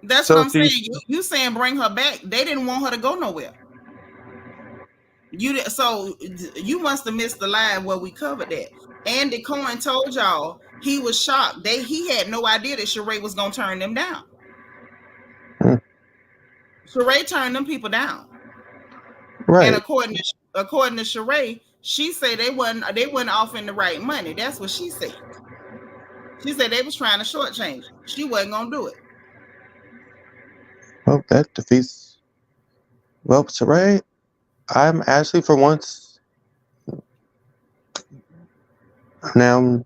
Speaker 1: That's what
Speaker 4: so
Speaker 1: I'm saying. You saying bring her back? They didn't want her to go nowhere. So you must have missed the live where we covered that. Andy Cohen told y'all he was shocked. He had no idea that Sheree was gonna turn them down. Sheree turned them people down.
Speaker 4: right?
Speaker 1: And according to Sheree, she said they wasn't offering the right money. That's what she said. She said they was trying to shortchange her. She wasn't gonna do it.
Speaker 4: Well, that defeats. Well, Sheree, I'm actually for once now.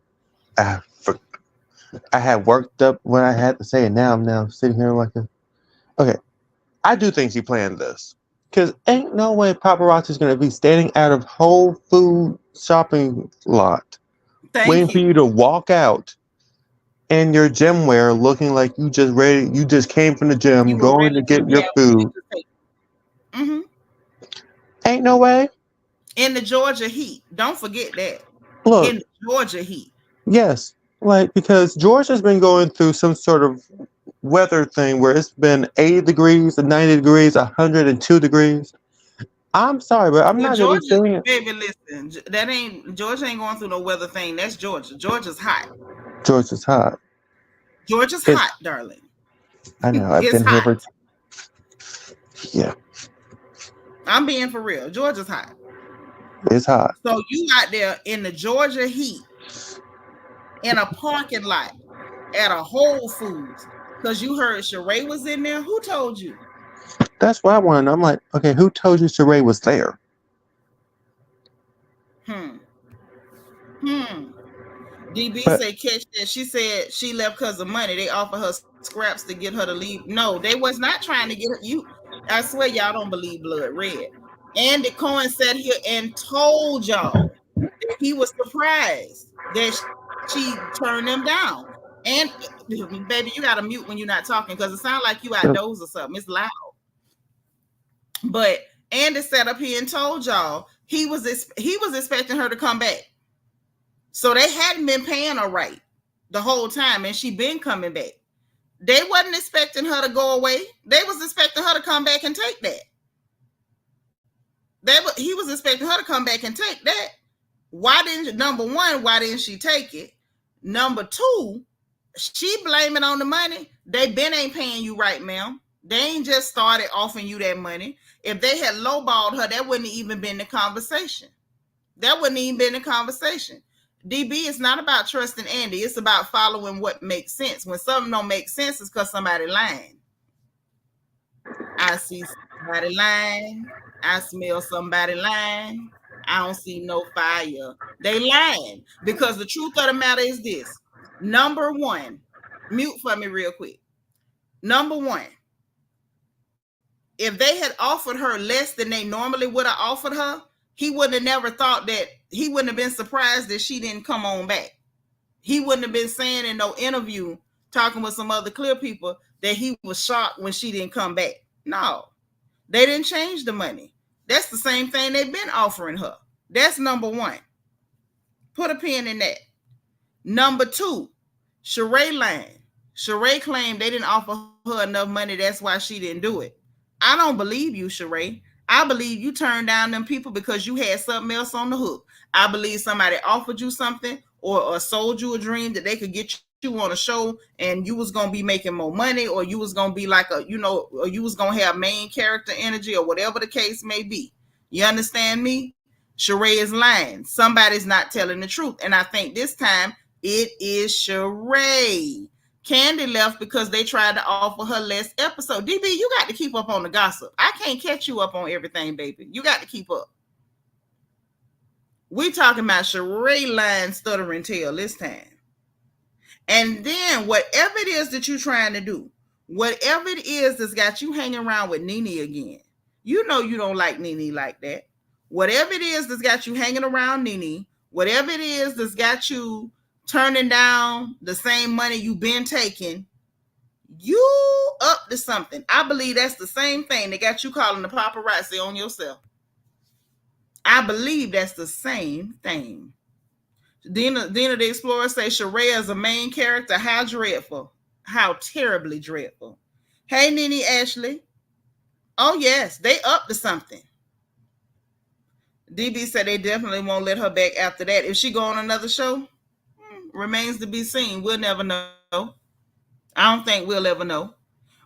Speaker 4: I had worked up what I had to say, and now I'm sitting here like a. Okay, I do think she planned this. Because ain't no way paparazzi's going to be standing out of Whole Food shopping lot waiting for you to walk out in your gym wear looking like you just came from the gym going to get your food.
Speaker 1: Mm-hmm.
Speaker 4: Ain't no way.
Speaker 1: In the Georgia heat. Don't forget that.
Speaker 4: Look.
Speaker 1: In the Georgia heat.
Speaker 4: Yes. Like, because Georgia's been going through some sort of weather thing where it's been 80 degrees, 90 degrees, 102 degrees. I'm sorry, but I'm not going to be saying it.
Speaker 1: Baby, listen, Georgia ain't going through no weather thing. That's Georgia. Georgia's hot.
Speaker 4: Georgia's hot.
Speaker 1: Georgia's hot, darling.
Speaker 4: I know. I've been
Speaker 1: hot.
Speaker 4: here yeah.
Speaker 1: I'm being for real. Georgia's hot.
Speaker 4: It's hot.
Speaker 1: So you out there in the Georgia heat in a parking lot at a Whole Foods because you heard Sheree was in there. Who told you?
Speaker 4: That's what I wanted. I'm like, okay, who told you Sheree was there?
Speaker 1: DB said catch that. She said she left because of money. They offer her scraps to get her to leave. No, they was not trying to get her. I swear y'all don't believe Blood Red. Andy Cohen sat here and told y'all that he was surprised that she turned them down. And baby, you gotta mute when you're not talking because it sounds like you outdoors or something. It's loud. But Andy sat up here and told y'all he was expecting her to come back. So they hadn't been paying her right the whole time, and she been coming back. They wasn't expecting her to go away. They was expecting her to come back and take that. He was expecting her to come back and take that. Number one, why didn't she take it? Number two, she blaming on the money. They been ain't paying you right, ma'am. They ain't just started offering you that money. If they had lowballed her, that wouldn't even been the conversation. That wouldn't even been the conversation. DB, it's not about trusting Andy. It's about following what makes sense. When something don't make sense, it's because somebody lying. I see somebody lying. I smell somebody lying. I don't see no fire. They lying. Because the truth of the matter is this. Number one, mute for me real quick. Number one, if they had offered her less than they normally would have offered her, he wouldn't have never thought that, he wouldn't have been surprised that she didn't come on back. He wouldn't have been saying in no interview, talking with some other clear people, that he was shocked when she didn't come back. No, they didn't change the money. That's the same thing they've been offering her. That's number one. Put a pin in that. Number two, Sheree lying. Sheree claimed they didn't offer her enough money. That's why she didn't do it. I don't believe you, Sheree. I believe you turned down them people because you had something else on the hook. I believe somebody offered you something or sold you a dream that they could get you on a show and you was going to be making more money, or you was going to be like or you was going to have main character energy, or whatever the case may be. You understand me? Sheree is lying. Somebody's not telling the truth. And I think this time it is Sheree. Candy left because they tried to offer her less episode. DB, you got to keep up on the gossip. I can't catch you up on everything, baby. You got to keep up. We talking about Sheree lying, stuttering tale this time. And then whatever it is that you're trying to do, whatever it is that's got you hanging around with Nene again, You know you don't like Nene like that. Whatever it is that's got you hanging around Nene, whatever it is that's got you turning down the same money you've been taking, you up to something. I believe that's the same thing that got you calling the paparazzi on yourself. I believe that's the same thing. Dina the Explorer says Sheree is a main character. How dreadful. How terribly dreadful. Hey, Nene Ashley. Oh, yes, they up to something. DB said they definitely won't let her back after that. If she go on another show, remains to be seen. We'll never know. I don't think we'll ever know.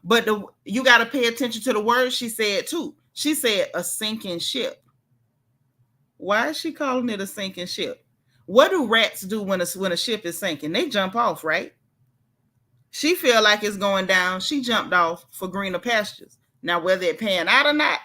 Speaker 1: But you got to pay attention to the words she said, too. She said a sinking ship. Why is she calling it a sinking ship? What do rats do when a ship is sinking? They jump off, right? She feel like it's going down. She jumped off for greener pastures. Now, whether it pan out or not,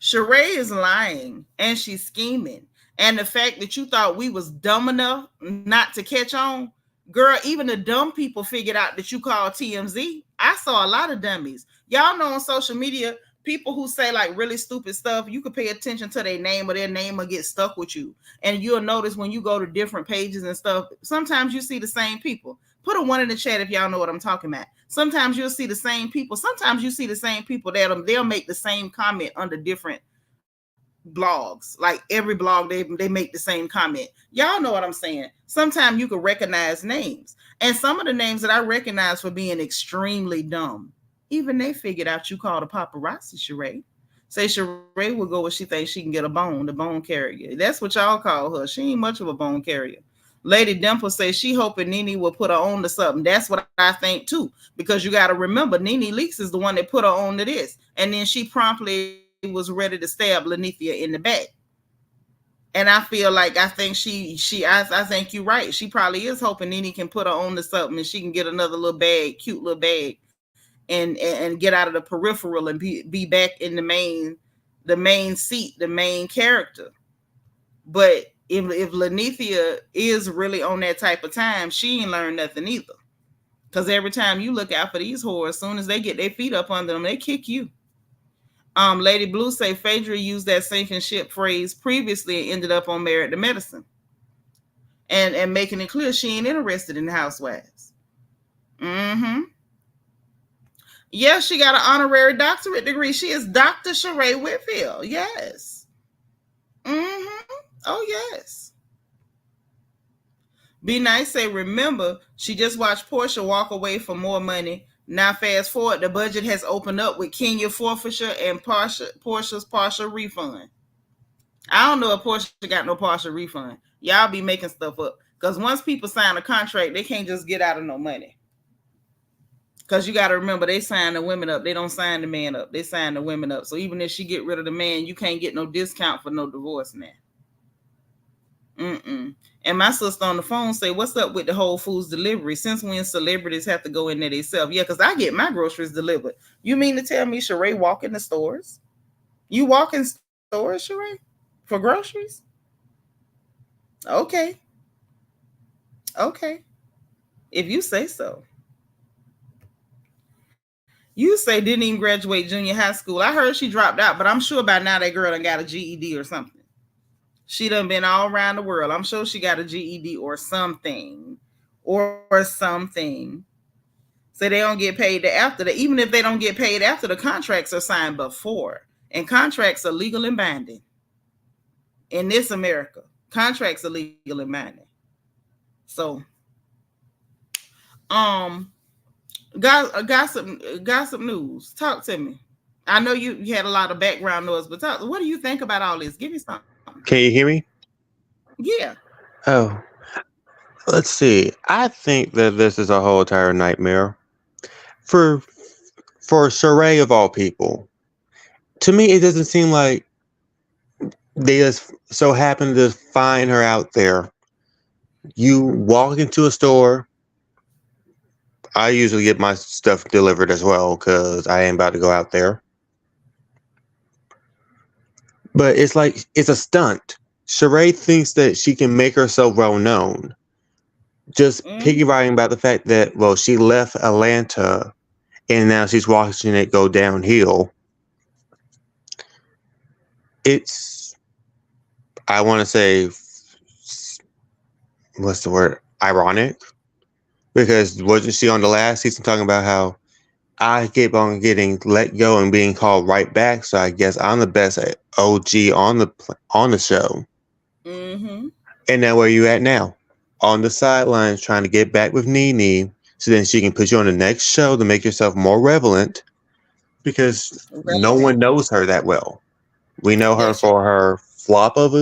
Speaker 1: Sheree is lying and she's scheming. And the fact that you thought we was dumb enough not to catch on, girl, even the dumb people figured out that you called TMZ. I saw a lot of dummies. Y'all know on social media, people who say like really stupid stuff, you could pay attention to their name or their name will get stuck with you. And you'll notice when you go to different pages and stuff, sometimes you see the same people. Put a 1 in the chat if y'all know what I'm talking about. Sometimes you'll see the same people. Sometimes you see the same people that they'll make the same comment under different blogs. Like every blog, they make the same comment. Y'all know what I'm saying. Sometimes you can recognize names. And some of the names that I recognize for being extremely dumb, even they figured out you called a paparazzi, Sheree. Say Sheree will go where she thinks she can get a bone, the bone carrier. That's what y'all call her. She ain't much of a bone carrier. Lady Dimple says she hoping Nene will put her on to something. That's what I think too. Because you got to remember, Nene Leakes is the one that put her on to this. And then she promptly was ready to stab Lanithia in the back. And I feel like I think I think you're right. She probably is hoping Nene can put her on to something and she can get another little bag, cute little bag, and get out of the peripheral and be back in the main seat, the main character. But if Lanithia is really on that type of time, she ain't learned nothing either. Because every time you look out for these whores, as soon as they get their feet up under them, they kick you. Lady Blue say Phaedra used that sinking ship phrase previously and ended up on Married to Medicine. And making it clear she ain't interested in the Housewives. Mm-hmm. Yes, she got an honorary doctorate degree. She is Dr. Sheree Whitfield. Yes. Mm-hmm. Oh, yes. Be nice say, remember, she just watched Porsha walk away for more money. Now, fast forward, the budget has opened up with Kenya forfeiture and Portia's partial refund. I don't know if Porsha got no partial refund. Y'all be making stuff up. Because once people sign a contract, they can't just get out of no money. Because you got to remember, they sign the women up. They don't sign the man up. They sign the women up. So even if she get rid of the man, you can't get no discount for no divorce now. And my sister on the phone say, what's up with the Whole Foods delivery? Since when celebrities have to go in there themselves? Yeah, because I get my groceries delivered. You mean to tell me Sheree walk in the stores? You walk in stores, Sheree? For groceries? Okay. If you say so. You say didn't even graduate junior high school. I heard she dropped out, but I'm sure by now that girl done got a GED or something. She done been all around the world. I'm sure she got a GED or something. So they don't get paid after that. Even if they don't get paid after, the contracts are signed before. And contracts are legal and binding. In this America, contracts are legal and binding. So, gossip news. Talk to me. I know you had a lot of background noise, but what do you think about all this? Give me something.
Speaker 4: Can you hear me?
Speaker 1: Yeah.
Speaker 4: Oh, let's see. I think that this is a whole entire nightmare for Sheree of all people. To me, it doesn't seem like they just so happen to find her out there. You walk into a store. I usually get my stuff delivered as well because I ain't about to go out there. But it's like it's a stunt. Sheree thinks that she can make herself well known. Just piggybacking about the fact that, well, she left Atlanta and now she's watching it go downhill. It's, I want to say, what's the word? Ironic, because wasn't she on the last season talking about how I keep on getting let go and being called right back, so I guess I'm the best OG on the show.
Speaker 1: Mm-hmm.
Speaker 4: And now where you at now? On the sidelines trying to get back with Nene so then she can put you on the next show to make yourself more relevant because no one knows her that well. We know her for her flop of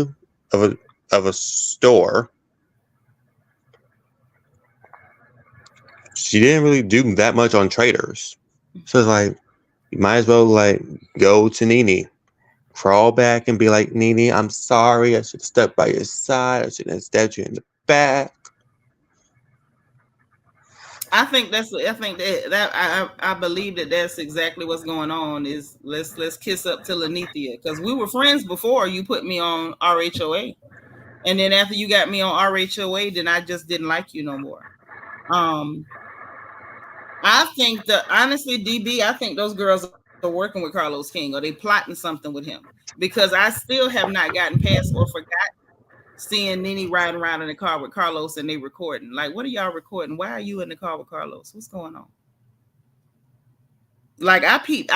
Speaker 4: a store. She didn't really do that much on Traders. So it's like, you might as well like go to Nene, crawl back and be like, Nene, I'm sorry. I should have stuck by your side. I should have stabbed you in the back.
Speaker 1: I think I believe that's exactly what's going on. Is let's kiss up to Lanithia, because we were friends before you put me on RHOA, and then after you got me on RHOA, then I just didn't like you no more. I think honestly, DB, I think those girls are working with Carlos King, or they plotting something with him, because I still have not gotten past or forgot seeing Nene riding around in the car with Carlos and they recording. Like, what are y'all recording? Why are you in the car with Carlos? What's going on? Like, I peep.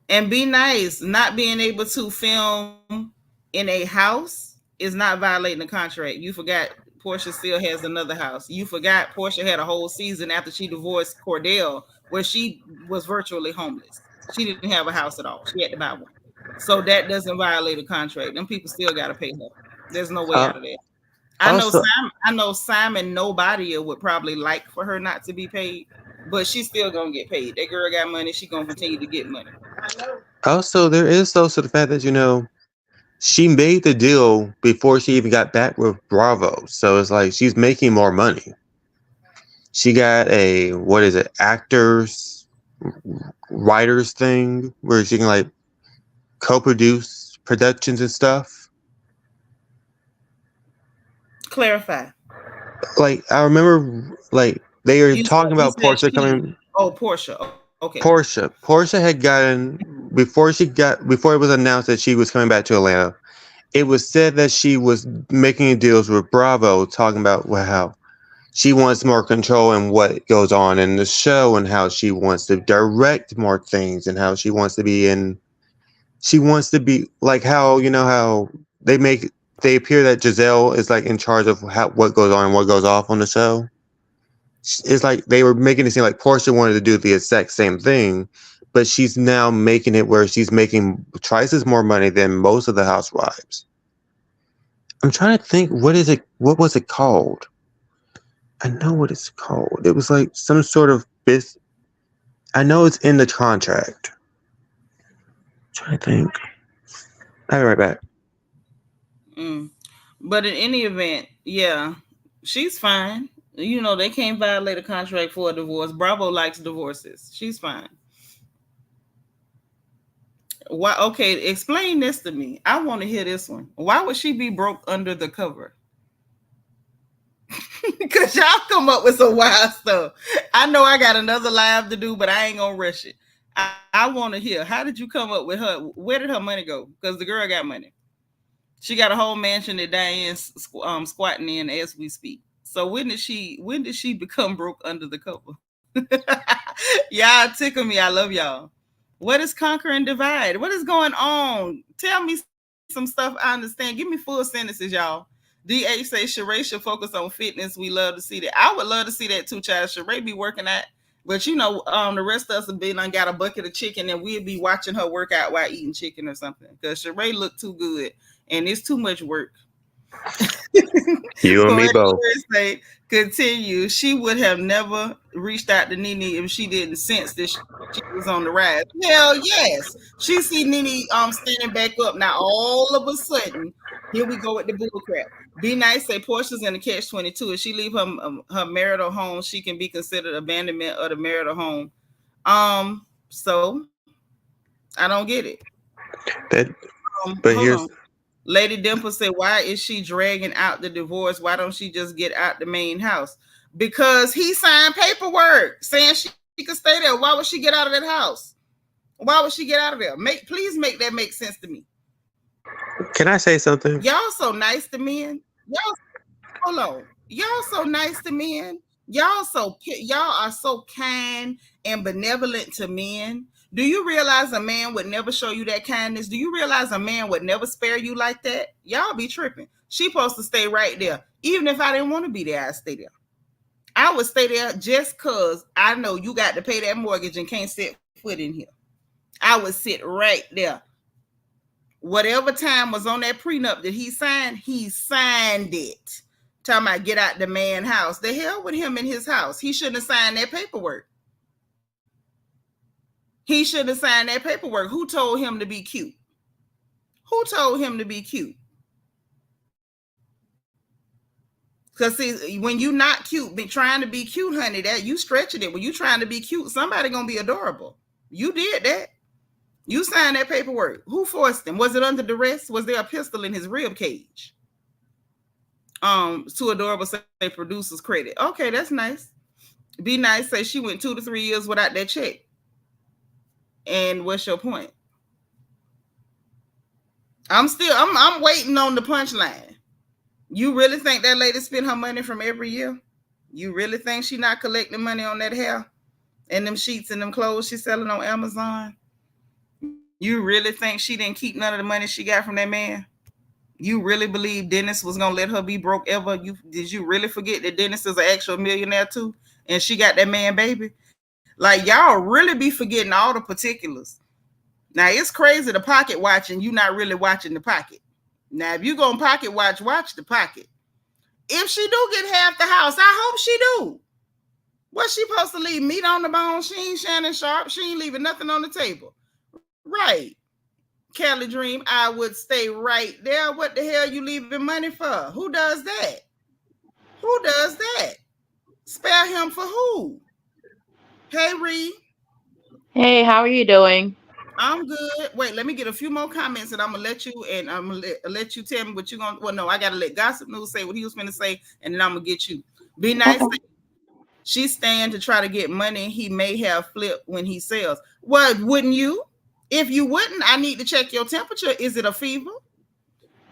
Speaker 1: And be nice. Not being able to film in a house is not violating the contract. You forgot Porsha still has another house. You forgot Porsha had a whole season after she divorced Cordell where she was virtually homeless. She didn't have a house at all. She had to buy one. So that doesn't violate a contract. Them people still got to pay her. There's no way out of that. I know Simon Nobody would probably like for her not to be paid, but she's still gonna get paid. That girl got money. She's gonna continue to get money.
Speaker 4: Also, there is also the fact that she made the deal before she even got back with Bravo, so it's like she's making more money. She got a actors, writers thing where she can like co-produce productions and stuff.
Speaker 1: Clarify.
Speaker 4: Like I remember, like they were talking about Porsha coming.
Speaker 1: Oh, Porsha. Okay.
Speaker 4: Porsha had gotten before it was announced that she was coming back to Atlanta. It was said that she was making deals with Bravo, talking about how she wants more control in what goes on in the show and how she wants to direct more things and how she wants to be like how they appear that Giselle is like in charge of what goes on and what goes off on the show. It's like they were making it seem like Porsha wanted to do the exact same thing, but she's now making it where she's making twice as more money than most of the housewives. I'm trying to think, what was it called? I know what it's called. It was like some sort of I know it's in the contract. I'm trying to think. I'll be right back.
Speaker 1: But in any event, yeah, she's fine. They can't violate a contract for a divorce. Bravo likes divorces. She's fine. Why? Okay, explain this to me. I want to hear this one. Why would she be broke under the cover? Because y'all come up with some wild stuff. I know I got another live to do, but I ain't gonna rush it. I want to hear, how did you come up with her? Where did her money go? Because the girl got money. She got a whole mansion that Diane's squatting in as we speak. So when did she become broke under the cover? Y'all tickle me. I love y'all. What is conquer and divide? What is going on? Tell me some stuff I understand. Give me full sentences, y'all. DH say Sheree should focus on fitness. We love to see that. I would love to see that too, child. Sheree be working out. But the rest of us have been got a bucket of chicken and we'll be watching her work out while eating chicken or something. Because Sheree look too good and it's too much work.
Speaker 4: You and me both.
Speaker 1: Say, continue. She would have never reached out to Nene if she didn't sense that she was on the rise. Hell yes. She see Nene standing back up. Now all of a sudden, here we go with the bull crap. Be nice. Say Portia's in the catch-22. If she leave her marital home, she can be considered abandonment of the marital home. So I don't get it.
Speaker 4: But here's
Speaker 1: on. Lady Dimple said, why is she dragging out the divorce? Why don't she just get out the main house? Because he signed paperwork saying she could stay there. Why would she get out of that house? Why would she get out of there? Please make that make sense to me.
Speaker 4: Can I say something?
Speaker 1: Y'all so nice to men. Hold on. Y'all so nice to men. Y'all are so kind and benevolent to men. Do you realize a man would never show you that kindness? Do you realize a man would never spare you like that? Y'all be tripping. She supposed to stay right there. Even if I didn't want to be there, I'd stay there. I would stay there just because I know you got to pay that mortgage and can't set foot in here. I would sit right there. Whatever time was on that prenup that he signed it. Talking about get out the man's house. The hell with him in his house. He shouldn't have signed that paperwork. He should have signed that paperwork. Who told him to be cute? Who told him to be cute? Because see, when you not cute, trying to be cute, honey, that you stretching it. When you trying to be cute, somebody gonna be adorable. You did that. You signed that paperwork. Who forced him? Was it under duress? Was there a pistol in his rib cage? Too adorable say producer's credit. Okay, that's nice. Be nice. Say she went 2 to 3 years without that check. And what's your point? I'm waiting on the punchline. You really think that lady spent her money from every year? You really think she not collecting money on that hair and them sheets and them clothes she's selling on Amazon? You really think she didn't keep none of the money she got from that man? You really believe Dennis was going to let her be broke ever? Did you really forget that Dennis is an actual millionaire too? And she got that man baby? Like, y'all really be forgetting all the particulars. Now, it's crazy to pocket watch and you not really watching the pocket. Now, if you going to pocket watch the pocket. If she do get half the house, I hope she do. What's she supposed to leave? Meat on the bone? She ain't Shannon Sharp. She ain't leaving nothing on the table. Right. Kelly Dream, I would stay right there. What the hell you leaving money for? Who does that? Who does that? Spare him for who? Hey, Ree.
Speaker 5: Hey, how are you doing?
Speaker 1: I'm good. Wait, let me get a few more comments and I'm going to let you, and I'm going to let you tell me what you're going to, well, no, I got to let Gossip News say what he was going to say, and then I'm going to get you. Be nice. Okay. She's staying to try to get money he may have flipped when he sells. Well, wouldn't you? If you wouldn't, I need to check your temperature. Is it a fever?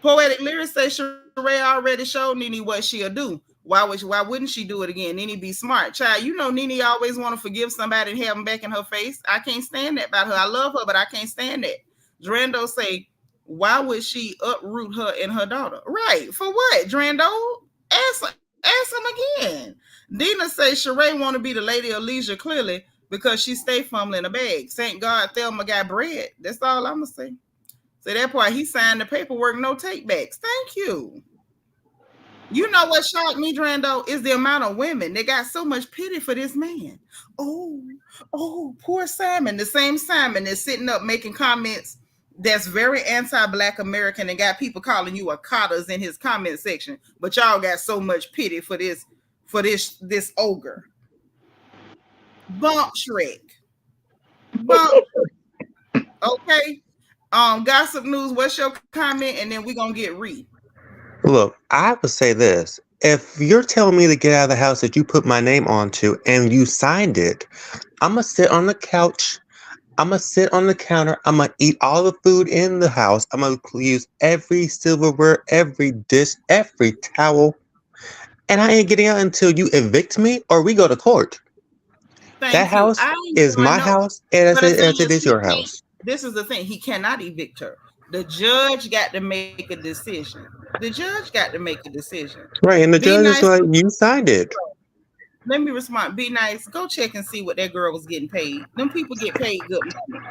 Speaker 1: Poetic Lyrics say Sheree already showed Nene what she'll do. Why wouldn't she do it again? Nene be smart. Child, you know Nene always want to forgive somebody and have them back in her face. I can't stand that about her. I love her, but I can't stand that. Drando say, why would she uproot her and her daughter? Right. For what, Drando? Ask him again. Dina say Sheree want to be the lady of leisure clearly because she stay fumbling a bag. Thank God Thelma got bread. That's all I'm going to say. So that part, he signed the paperwork, no takebacks. Thank you. You know what shocked me, Drando, is the amount of women that got so much pity for this man. Oh, poor Simon. The same Simon is sitting up making comments that's very anti-Black American and got people calling you a cotters in his comment section. But y'all got so much pity for this ogre. Bump Shrek. Bump. Okay. Gossip News, what's your comment? And then we're going to get Reed.
Speaker 4: Look, I would say this. If you're telling me to get out of the house that you put my name onto and you signed it, I'm going to sit on the couch. I'm going to sit on the counter. I'm going to eat all the food in the house. I'm going to use every silverware, every dish, every towel. And I ain't getting out until you evict me or we go to court. That house is my house as it is your house.
Speaker 1: This is the thing. He cannot evict her. The judge got to make a decision.
Speaker 4: Right, and the judge is like, you signed it.
Speaker 1: Let me respond. Be nice. Go check and see what that girl was getting paid. Them people get paid good money.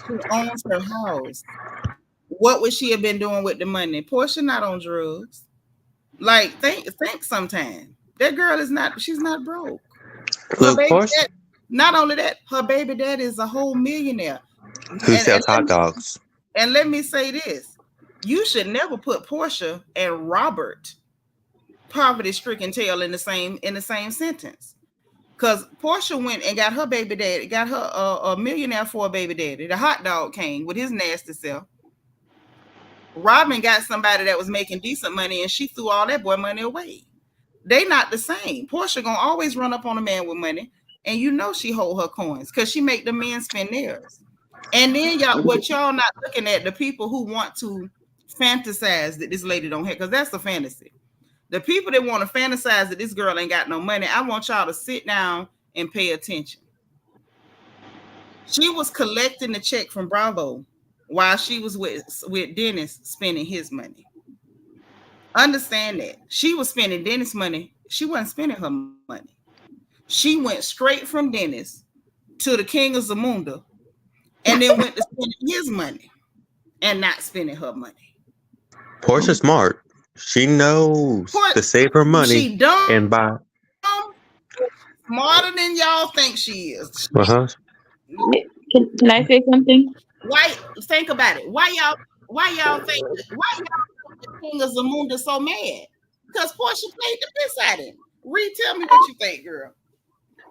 Speaker 1: She owns her house. What would she have been doing with the money? Porsha not on drugs. Like, think sometime. That girl is not, she's not broke. Her baby dad, not only that, her baby dad is a whole millionaire.
Speaker 4: Who sells hot dogs.
Speaker 1: And let me say this. You should never put Porsha and Robert poverty-stricken tale in the same sentence. Because Porsha went and got her baby daddy, got her a millionaire for a baby daddy, the hot dog king with his nasty self. Robin got somebody that was making decent money and she threw all that boy money away. They not the same. Porsha gonna always run up on a man with money, and you know she hold her coins because she make the men spend theirs. And then y'all not looking at the people who want to fantasize that this lady don't have, because that's the fantasy. The people that want to fantasize that this girl ain't got no money, I want y'all to sit down and pay attention. She was collecting the check from Bravo while she was with Dennis spending his money. Understand that. She was spending Dennis' money. She wasn't spending her money. She went straight from Dennis to the King of Zamunda and then went to spending his money and not spending her money.
Speaker 4: Portia's smart. She knows to save her money
Speaker 1: she dumb,
Speaker 4: and buy.
Speaker 1: Smarter than y'all think she is.
Speaker 4: Uh-huh.
Speaker 5: Can I say something?
Speaker 1: Why? Think about it. Why y'all think the King of Zamunda so mad? Because Porsha played the piss out of him. Reed, tell me what you think, girl.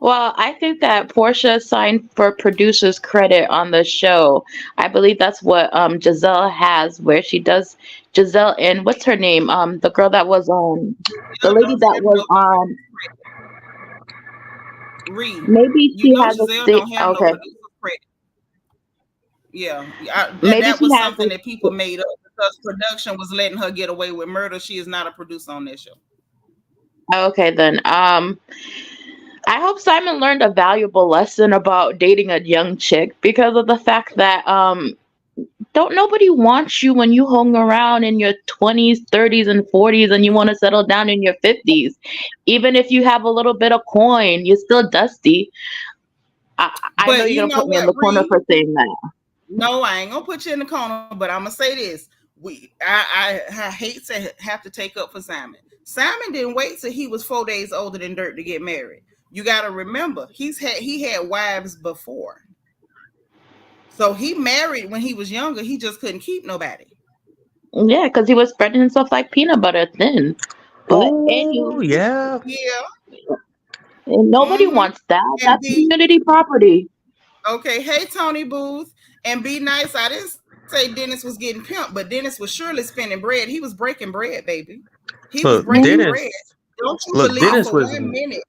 Speaker 5: Well, I think that Portia signed for producer's credit on the show. I believe that's what Giselle has, where she does Giselle and what's her name? The girl that was on, the lady that was on.
Speaker 1: Reed,
Speaker 5: Maybe she has
Speaker 1: Giselle
Speaker 5: a stick.
Speaker 1: don't have
Speaker 5: Okay.
Speaker 1: no producer credit. Yeah,
Speaker 5: Maybe
Speaker 1: that
Speaker 5: she
Speaker 1: was
Speaker 5: has
Speaker 1: something
Speaker 5: a,
Speaker 1: that people made up because production was letting her get away with murder. She is not a producer on that show.
Speaker 5: okay then. I hope Simon learned a valuable lesson about dating a young chick because of the fact that don't nobody wants you when you hung around in your 20s, 30s, and 40s and you want to settle down in your 50s. Even if you have a little bit of coin, you're still dusty. I know
Speaker 1: But
Speaker 5: you're
Speaker 1: you
Speaker 5: gonna
Speaker 1: know
Speaker 5: put me in
Speaker 1: what,
Speaker 5: the corner
Speaker 1: Reed?
Speaker 5: for saying that.
Speaker 1: No, I ain't gonna put you in the corner, but I'm gonna say this. I hate to have to take up for Simon. Simon didn't wait till he was 4 days older than Dirt to get married. You got to remember, he had wives before. So he married when he was younger. He just couldn't keep nobody.
Speaker 5: Yeah, because he was spreading himself like peanut butter thin. But
Speaker 4: Oh, yeah.
Speaker 1: Yeah.
Speaker 5: and nobody wants that.
Speaker 1: And
Speaker 5: That's community property.
Speaker 1: okay. Hey, Tony Booth, and be nice. I didn't say Dennis was getting pimped, but Dennis was surely spending bread. He was breaking bread, baby. He was
Speaker 4: Look,
Speaker 1: breaking
Speaker 4: Dennis.
Speaker 1: bread. Don't you
Speaker 4: Look,
Speaker 1: believe
Speaker 4: Dennis
Speaker 1: for
Speaker 4: was.
Speaker 1: 1 minute?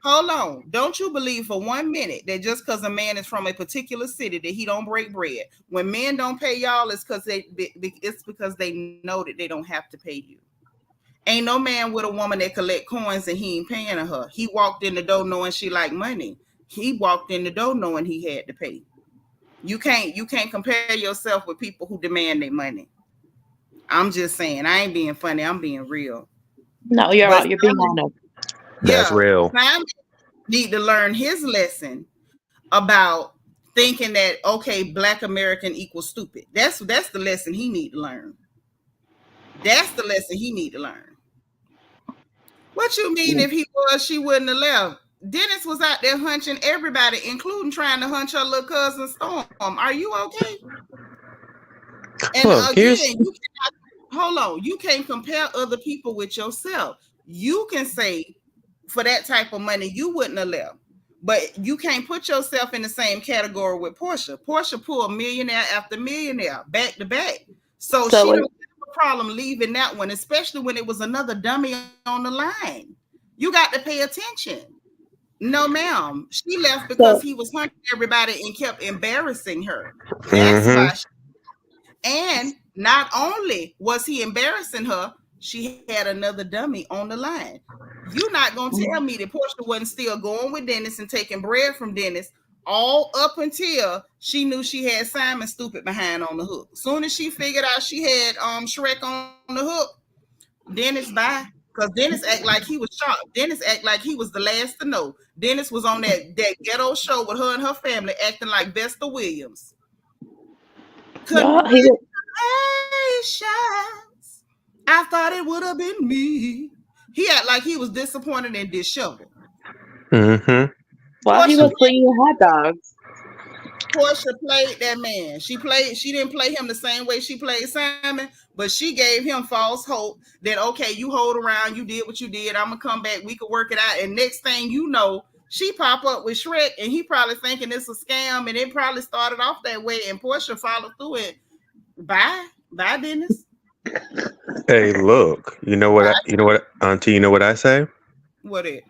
Speaker 1: Hold on. Don't you believe for 1 minute that just because a man is from a particular city that he don't break bread? When men don't pay y'all, it's because they know that they don't have to pay you. Ain't no man with a woman that collect coins and he ain't paying her. He walked in the door knowing she like money. He walked in the door knowing he had to pay. You can't compare yourself with people who demand their money. I'm just saying, I ain't being funny. I'm being real.
Speaker 5: No, you're being honest.
Speaker 4: That's real.
Speaker 1: Simon need to learn his lesson about thinking that okay, Black American equals stupid. That's the lesson he need to learn. That's the lesson he need to learn. What you mean if he was, she wouldn't have left? Dennis was out there hunching everybody, including trying to hunch her little cousin Storm. Are you okay? And
Speaker 4: Look,
Speaker 1: again, you cannot, hold on. You can't compare other people with yourself. You can say for that type of money, you wouldn't have left. But you can't put yourself in the same category with Porsha. Porsha pulled millionaire after millionaire back to back. So she don't have a problem leaving that one, especially when it was another dummy on the line. You got to pay attention. No, ma'am. She left because he was hunting everybody and kept embarrassing her. That's why. And not only was he embarrassing her, she had another dummy on the line. You're not going to tell me that Porsha wasn't still going with Dennis and taking bread from Dennis all up until she knew she had Simon Stupid behind on the hook. Soon as she figured out she had Shrek on the hook, Dennis bye. Because Dennis act like he was shocked. Dennis act like he was the last to know. Dennis was on that ghetto show with her and her family acting like Vesta Williams. Congratulations. I thought it would have been me. He act like he was disappointed and disheveled.
Speaker 5: Well, he was flinging hot dogs.
Speaker 1: Porsha played that man. She didn't play him the same way she played Simon, but she gave him false hope that, okay, you hold around, you did what you did, I'm going to come back, we could work it out. And next thing you know, she pop up with Shrek, and he probably thinking it's a scam, and it probably started off that way, and Porsha followed through it. Bye, Dennis.
Speaker 4: Hey, look, you know what, Auntie, you know what I say?
Speaker 1: What it?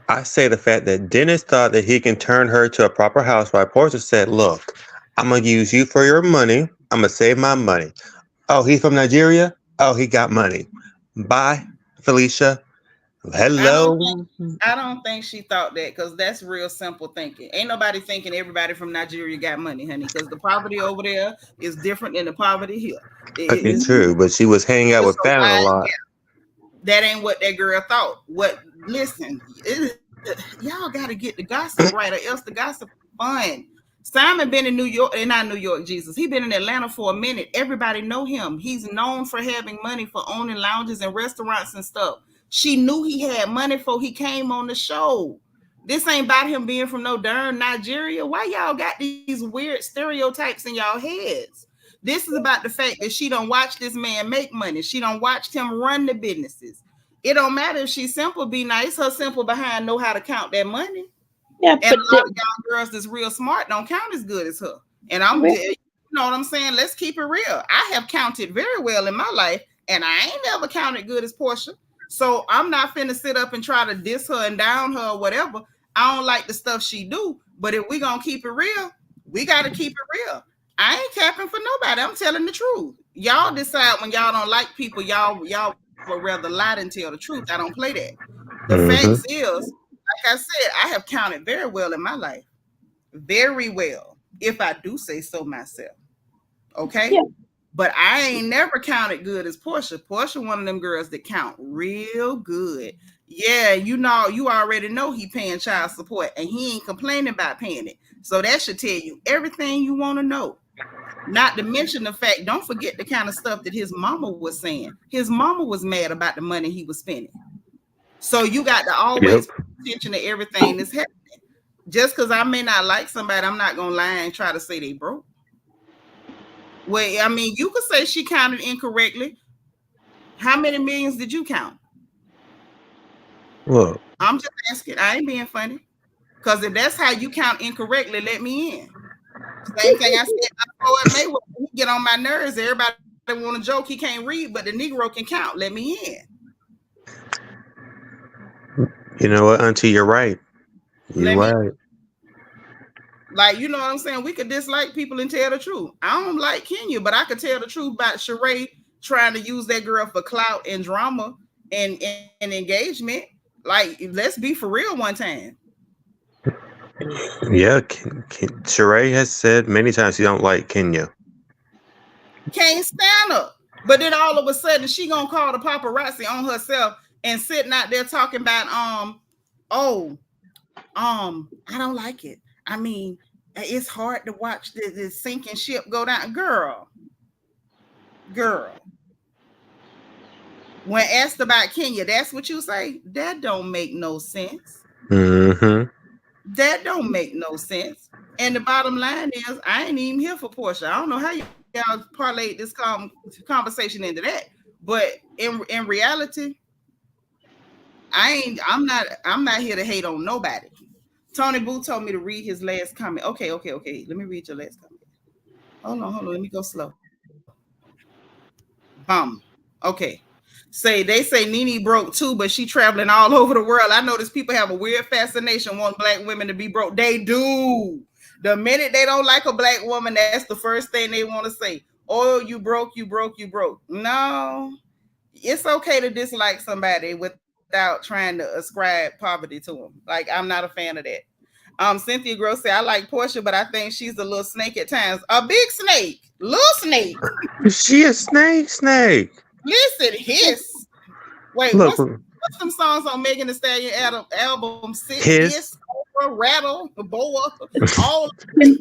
Speaker 4: I say the fact that Dennis thought that he can turn her to a proper housewife. Portia said, "Look, I'm gonna use you for your money. I'm gonna save my money." Oh, he's from Nigeria. Oh, he got money. Bye, Felicia.
Speaker 1: I don't
Speaker 4: Hello.
Speaker 1: I don't think she thought that because that's real simple thinking. Ain't nobody thinking everybody from Nigeria got money, honey, because the poverty over there is different than the poverty here.
Speaker 4: Okay,
Speaker 1: It's,
Speaker 4: true, but she was hanging out
Speaker 1: it's
Speaker 4: with
Speaker 1: a
Speaker 4: Fallon a
Speaker 1: wide
Speaker 4: lot.
Speaker 1: gap. That ain't what that girl thought. What? Listen, y'all got to get the gossip right, or else the gossip is fun. Simon been in New York, not New York, Jesus. He been in Atlanta for a minute. Everybody know him. He's known for having money, for owning lounges and restaurants and stuff. She knew he had money before he came on the show. This ain't about him being from no darn Nigeria. Why y'all got these weird stereotypes in y'all heads? This is about the fact that she don't watch this man make money. She don't watch him run the businesses. It don't matter if she's simple, be nice. Her simple behind know how to count that money.
Speaker 5: Yeah,
Speaker 1: And
Speaker 5: but
Speaker 1: a lot of y'all girls that's real smart don't count as good as her. And you know what I'm saying? Let's keep it real. I have counted very well in my life, and I ain't never counted good as Porsha. So I'm not finna sit up and try to diss her and down her or whatever. I don't like the stuff she do, but if we gonna keep it real, we gotta keep it real. I ain't capping for nobody. I'm telling the truth. Y'all decide when y'all don't like people, y'all would rather lie than tell the truth. I don't play that. The facts is, like I said, I have counted very well in my life. Very well, if I do say so myself. Okay?
Speaker 5: Yeah.
Speaker 1: But I ain't never counted good as Porsha. Porsha, one of them girls that count real good. Yeah, you know, you already know he paying child support and he ain't complaining about paying it. So that should tell you everything you want to know. Not to mention the fact, don't forget the kind of stuff that his mama was saying. His mama was mad about the money he was spending. So you got to always pay attention to everything that's happening. Just because I may not like somebody, I'm not gonna lie and try to say they broke. Well, I mean, you could say she counted incorrectly. How many millions did you count?
Speaker 4: Look,
Speaker 1: I'm just asking. I ain't being funny. Because if that's how you count incorrectly, let me in. Same thing I said. I Mayweather, he get on my nerves. Everybody want to joke he can't read, but the Negro can count. Let me in.
Speaker 4: you know what, Auntie, you're right. You're right.
Speaker 1: Like, you know what I'm saying? We could dislike people and tell the truth. I don't like Kenya, but I could tell the truth about Sheree trying to use that girl for clout and drama and engagement. Like, let's be for real one time.
Speaker 4: Yeah, Sheree has said many times she don't like Kenya.
Speaker 1: Can't stand her. But then all of a sudden she gonna call the paparazzi on herself and sitting out there talking about I don't like it. I mean, it's hard to watch the sinking ship go down. Girl. When asked about Kenya, that's what you say? That don't make no sense. That don't make no sense. And the bottom line is, I ain't even here for Porsha. I don't know how y'all parlayed this conversation into that. But in reality, I'm not here to hate on nobody. Tony Boo told me to read his last comment. Okay. Let me read your last comment. Hold on. Let me go slow. Okay. They say Nene broke too, but she traveling all over the world. I notice people have a weird fascination wanting black women to be broke. They do. The minute they don't like a black woman, that's the first thing they want to say. Oh, you broke. No, it's okay to dislike somebody without trying to ascribe poverty to them. Like, I'm not a fan of that. Cynthia Gross said, I like Porsha, but I think she's a little snake at times. A big snake. Little snake.
Speaker 4: Is she a snake?
Speaker 1: Listen, hiss. Wait,
Speaker 4: look,
Speaker 1: what's some songs on Megan Thee Stallion album?
Speaker 4: Hiss,
Speaker 1: rattle, boa, all
Speaker 5: Can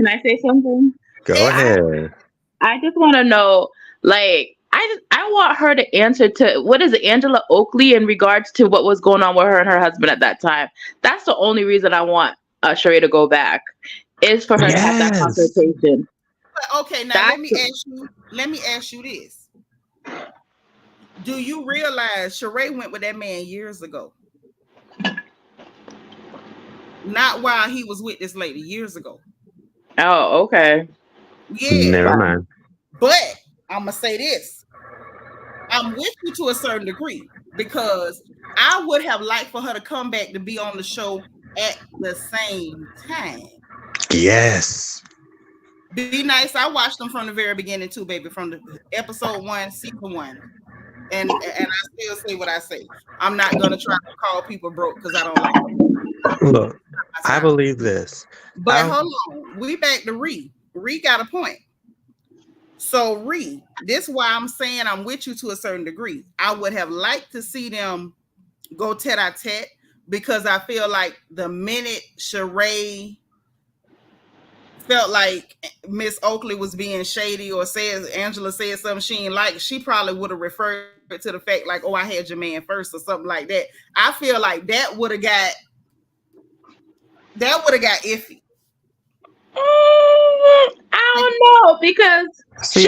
Speaker 5: I say something?
Speaker 4: Go ahead.
Speaker 5: I just want to know, like, I want her to answer to what is it, Angela Oakley, in regards to what was going on with her and her husband at that time. That's the only reason I want Sheree to go back, is for her to have that conversation.
Speaker 1: Okay, now let me ask you this. Do you realize Sheree went with that man years ago? Not while he was with this lady, years ago.
Speaker 5: Oh, okay.
Speaker 1: Yeah.
Speaker 4: Never mind.
Speaker 1: But I'm gonna say this. I'm with you to a certain degree. because I would have liked for her to come back to be on the show at the same time.
Speaker 4: Yes.
Speaker 1: Be nice. I watched them from the very beginning too, baby, from the episode 1, season 1. And I still say what I say. I'm not gonna try to call people broke because I don't like them.
Speaker 4: Look, I believe this.
Speaker 1: But hold on, we back to Ree. Ree got a point. So Ree, this is why I'm saying I'm with you to a certain degree. I would have liked to see them go tete-a-tete because I feel like the minute Sheree felt like Miss Oakley was being shady or says Angela said something she ain't like, she probably would have referred to the fact like, oh, I had your man first or something like that. I feel like that would have got iffy.
Speaker 5: I don't know because she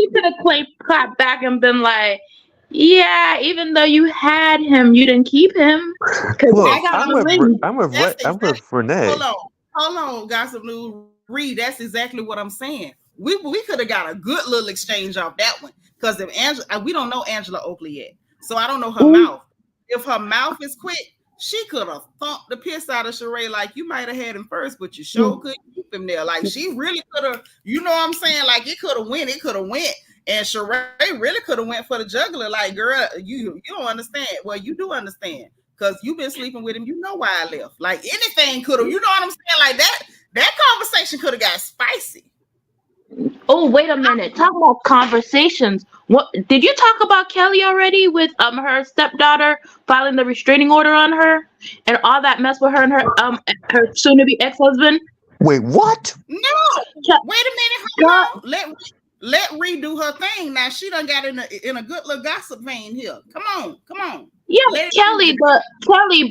Speaker 5: could have clapped back and been like, yeah, even though you had him, you didn't keep him.
Speaker 4: Look, I'm with Renee.
Speaker 1: Hold on, Gossip News. Reed, that's exactly what I'm saying. We could have got a good little exchange off that one because if Angela, we don't know Angela Oakley yet, so I don't know her mouth. If her mouth is quick, she could have thumped the piss out of Sheree. Like, you might have had him first, but you sure couldn't keep him there. Like, she really could have. You know what I'm saying? Like, it could have went. And Sheree really could have went for the juggler. Like, girl, you don't understand. Well, you do understand because you've been sleeping with him. You know why I left. Like, anything could have. You know what I'm saying? Like that. That conversation could have got spicy.
Speaker 5: Oh, wait a minute. Talk about conversations. What did you talk about Kelly already with her stepdaughter filing the restraining order on her and all that mess with her and her soon-to-be ex-husband?
Speaker 4: Wait, what?
Speaker 1: No. Wait a minute. Hold on. Let Ree do her thing. Now she done got in a good little gossip vein here. Come on.
Speaker 5: Yeah, Kelly,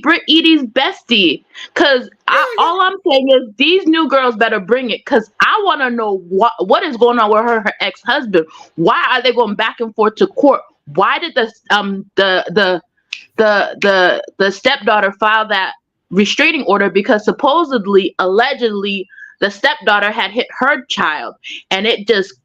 Speaker 5: Britt Eady's bestie. Cause all I'm saying is these new girls better bring it. Cause I want to know what is going on with her ex-husband. Why are they going back and forth to court? Why did the stepdaughter file that restraining order? Because allegedly, the stepdaughter had hit her child, and it just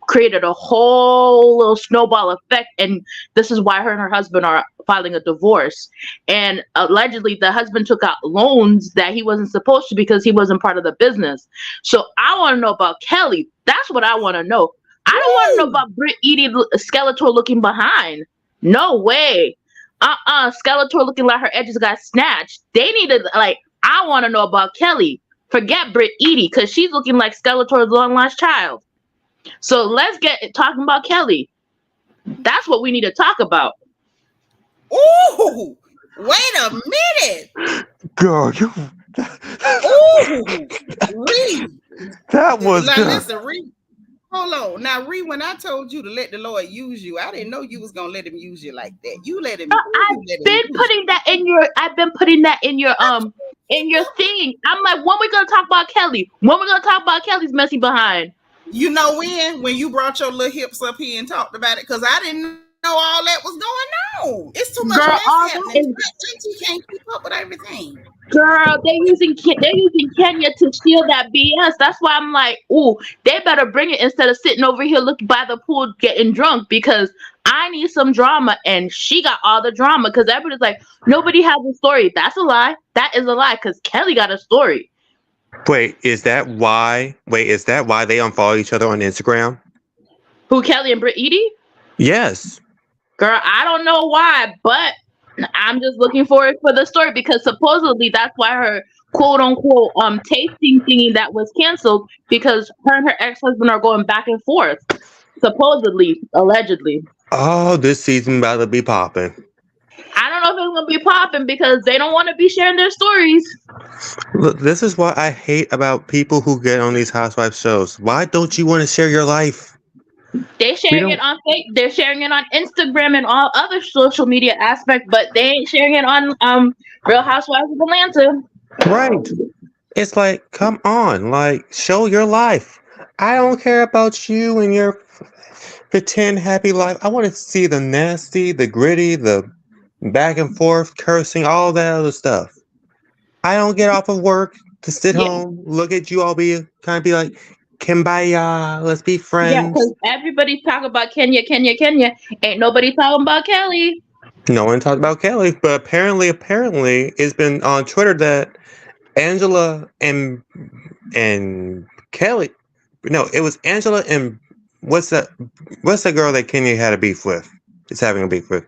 Speaker 5: created a whole little snowball effect, and this is why her and her husband are filing a divorce. And allegedly the husband took out loans that he wasn't supposed to because he wasn't part of the business. So I want to know about Kelly. That's what I want to know. I don't want to know about Britt Eady Skeletor looking behind. No way. Skeletor looking like her edges got snatched. They needed, like, I want to know about Kelly. Forget Britt Eady because she's looking like Skeletor's long lost child. So let's get talking about Kelly. That's what we need to talk about.
Speaker 1: Ooh, wait a minute.
Speaker 4: Girl, you.
Speaker 1: Ooh, Ree.
Speaker 4: That was
Speaker 1: now,
Speaker 4: good.
Speaker 1: Listen, Ree. Hold on. Now, Ree, when I told you to let the Lord use you, I didn't know you was gonna let him use you like that. You let him.
Speaker 5: I've been putting that in your thing. I'm like, when we gonna talk about Kelly? When we gonna talk about Kelly's messy behind?
Speaker 1: You know when you brought your little hips up here and talked about it, because I didn't know all that was going on. It's too much mess happening. JT can't keep up with everything.
Speaker 5: Girl, they're using Kenya to steal that BS. That's why I'm like, ooh, they better bring it instead of sitting over here looking by the pool getting drunk, because I need some drama, and she got all the drama because everybody's like, nobody has a story. That's a lie. That is a lie because Kelly got a story.
Speaker 4: Wait, is that why they unfollow each other on Instagram?
Speaker 5: Who, Kelly and Britt Eady?
Speaker 4: Yes.
Speaker 5: Girl, I don't know why, but I'm just looking forward for the story because supposedly that's why her quote unquote tasting thingy that was canceled, because her and her ex-husband are going back and forth. Supposedly, allegedly.
Speaker 4: Oh, this season about to be popping.
Speaker 5: I don't know if it's going to be popping because they don't want to be sharing their stories.
Speaker 4: Look, this is what I hate about people who get on these Housewives shows. Why don't you want to share your life?
Speaker 5: They're sharing it on Facebook. They're sharing it on Instagram and all other social media aspects, but they ain't sharing it on Real Housewives of Atlanta.
Speaker 4: Right. It's like, come on, like, show your life. I don't care about you and your pretend happy life. I want to see the nasty, the gritty, the back and forth, cursing, all that other stuff. I don't get off of work to sit home, look at you all be like, Kumbaya, let's be friends.
Speaker 5: Yeah, because everybody's talking about Kenya. Ain't nobody talking about Kelly.
Speaker 4: No one talked about Kelly, but apparently, it's been on Twitter that Angela and Kelly. No, it was Angela and what's that girl that Kenya had a beef with? Is having a beef with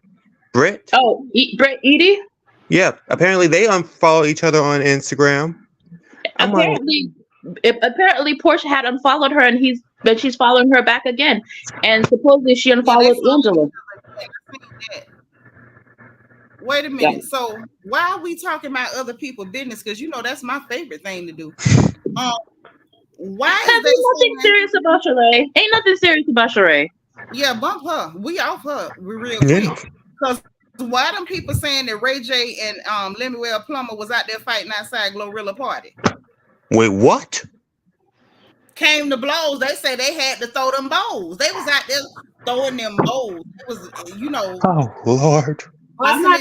Speaker 4: Britt.
Speaker 5: Oh, Britt Eady.
Speaker 4: Yeah, apparently they unfollow each other on Instagram.
Speaker 5: Apparently Portia had unfollowed her, and she's following her back again, and supposedly she unfollowed Angela.
Speaker 1: Wait a minute. So why are we talking about other people's business? Because that's my favorite thing to do. Why is
Speaker 5: ain't nothing serious about Sheree? Ain't nothing serious about Sheree.
Speaker 1: Yeah, bump her. We off her. We real quick. Because why them people saying that Ray J and Lemuel Plummer was out there fighting outside Glorilla Party?
Speaker 4: Wait, what?
Speaker 1: Came to blows. They say they had to throw them bowls. They was out there throwing them bowls. It was,
Speaker 4: Oh Lord.
Speaker 5: I'm not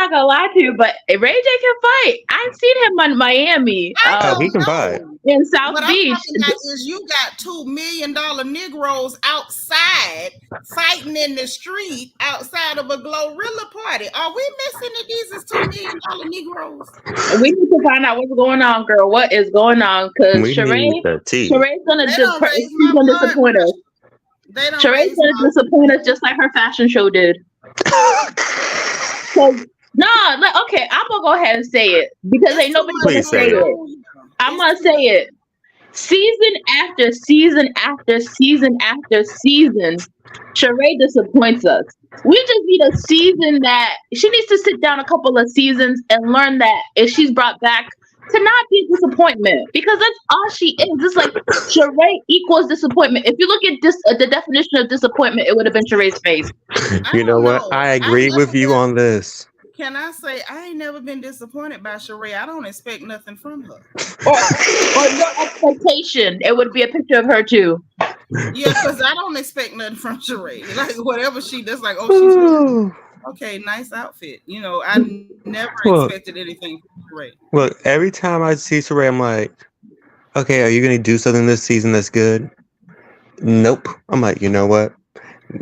Speaker 5: gonna lie to you, but Ray J can fight. I've seen him in Miami.
Speaker 4: He can fight
Speaker 5: in South Beach.
Speaker 1: Is you got $2 million Negroes outside fighting in the street outside of a Glorilla party. Are we missing that these is $2 million Negroes?
Speaker 5: We need to find out what's going on, girl. What is going on? Because Sheree's gonna disappoint us. Sheree's gonna disappoint us just like her fashion show did. Okay, I'm gonna go ahead and say it because ain't nobody gonna say it. I'm gonna say it. Season after season after season after season, Sheree disappoints us. We just need a season that she needs to sit down a couple of seasons and learn that if she's brought back to not be a disappointment, because that's all she is. It's like Sheree equals disappointment. If you look at the definition of disappointment, it would have been Sheree's face.
Speaker 4: You know what? I agree with you on this.
Speaker 1: Can I say I ain't never been disappointed by Sheree? I don't expect nothing from her.
Speaker 5: Or no expectation. It would be a picture of her too.
Speaker 1: Yeah, because I don't expect nothing from Sheree. Like whatever she does, like she's okay, nice outfit. I never expected anything from Sheree.
Speaker 4: Look, every time I see Sheree, I'm like, okay, are you going to do something this season that's good? Nope. I'm like, you know what?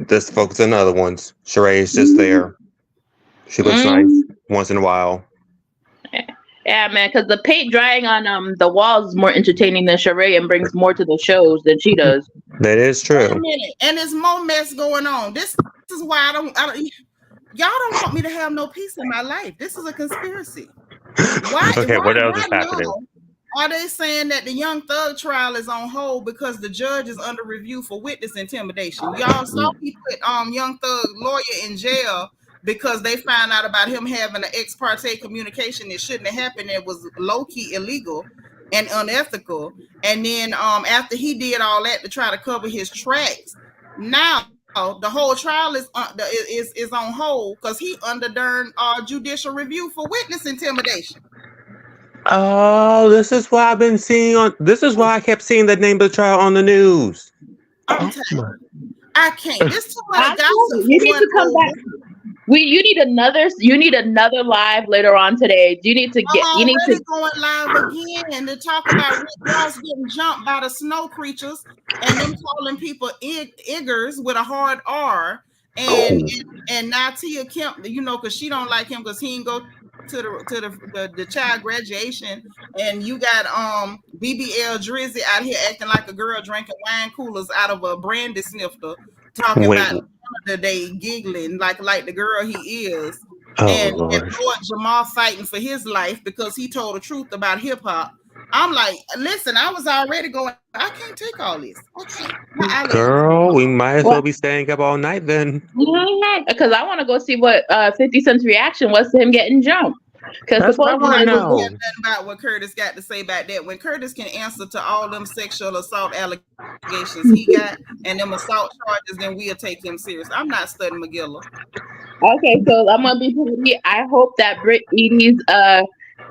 Speaker 4: Let's focus on other ones. Sheree is just there. She looks nice once in a while.
Speaker 5: Yeah, man, because the paint drying on the walls is more entertaining than Sheree and brings more to the shows than she does.
Speaker 4: That is true.
Speaker 1: Wait a minute. And there's more mess going on. This is why I don't y'all don't want me to have no peace in my life. This is a conspiracy. Why
Speaker 4: what else is happening?
Speaker 1: Are they saying that the Young Thug trial is on hold because the judge is under review for witness intimidation? Y'all saw he put Young Thug lawyer in jail because they found out about him having an ex parte communication that shouldn't have happened. It was low-key illegal and unethical. And then after he did all that to try to cover his tracks, now the whole trial is on hold because he under judicial review for witness intimidation.
Speaker 4: Oh, this is why I've been seeing this is why I kept seeing the name of the trial on the news.
Speaker 1: I can't. This too much gossip.
Speaker 5: You need to come back. You need another live later on today. You need to
Speaker 1: going live again to talk about Rick Ross getting jumped by the snow creatures and them calling people iggers with a hard R and Natia Kemp, because she don't like him because he didn't go to the child graduation, and you got BBL Drizzy out here acting like a girl drinking wine coolers out of a brandy snifter, talking about the day giggling like the girl he is, and Lord Jamal fighting for his life because he told the truth about hip hop. I'm like, listen, I was already going, I can't take all this.
Speaker 4: Girl, we might as well be staying up all night then.
Speaker 5: Because I want to go see what 50 Cent's reaction was to him getting jumped. Because
Speaker 4: I want to know
Speaker 1: nothing about what Curtis got to say about that. When Curtis can answer to all them sexual assault allegations he got and them assault charges, then we'll take him serious. I'm not studying McGilla.
Speaker 5: Okay, so I'm gonna be pretty. I hope that Britt Eady's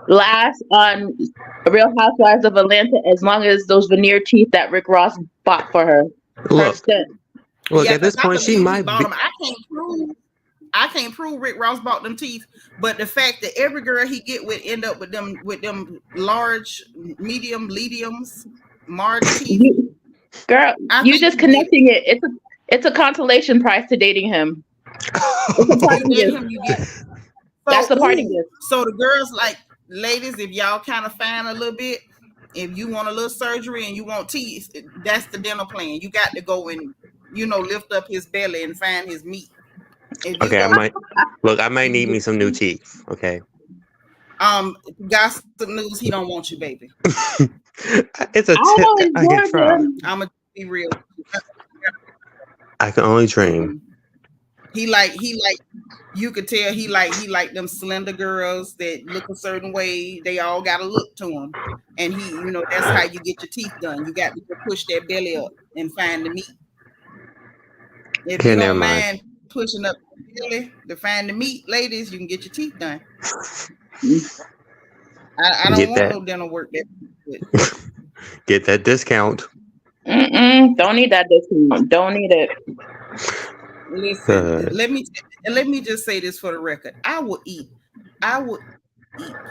Speaker 5: last on Real Housewives of Atlanta, as long as those veneer teeth that Rick Ross bought for her.
Speaker 4: Look, at this point, she might be.
Speaker 1: I can't prove Rick Ross bought them teeth, but the fact that every girl he get with end up with them large, mediums, large teeth.
Speaker 5: Girl, you just connecting it. It's a consolation prize to dating him. It's a party
Speaker 1: You let
Speaker 5: gift.
Speaker 1: him. You get.
Speaker 5: That's the party
Speaker 1: ooh,
Speaker 5: gift.
Speaker 1: So the girls, like, ladies, if y'all kind of fan a little bit, if you want a little surgery and you want teeth, that's the dental plan. You got to go and lift up his belly and find his meat. If you
Speaker 4: Okay,
Speaker 1: go,
Speaker 4: I might need me some new teeth. Okay.
Speaker 1: gossip news, he don't want you, baby.
Speaker 4: It's a
Speaker 5: I
Speaker 4: tip
Speaker 5: know
Speaker 4: that
Speaker 5: he's
Speaker 4: I can try.
Speaker 5: gorgeous.
Speaker 1: I'm gonna be real.
Speaker 4: I can only dream.
Speaker 1: He like you could tell he like them slender girls that look a certain way. They all got to look to him, and that's how you get your teeth done. You got to push that belly up and find the meat. If
Speaker 4: Okay,
Speaker 1: you
Speaker 4: never
Speaker 1: don't
Speaker 4: mind.
Speaker 1: mind pushing up the belly to find the meat, ladies, you can get your teeth done. I don't
Speaker 4: Get
Speaker 1: want
Speaker 4: that.
Speaker 1: no dental work.
Speaker 4: Get that discount.
Speaker 5: Don't need that discount. Don't need it.
Speaker 1: Listen, let me just say this for the record. I will eat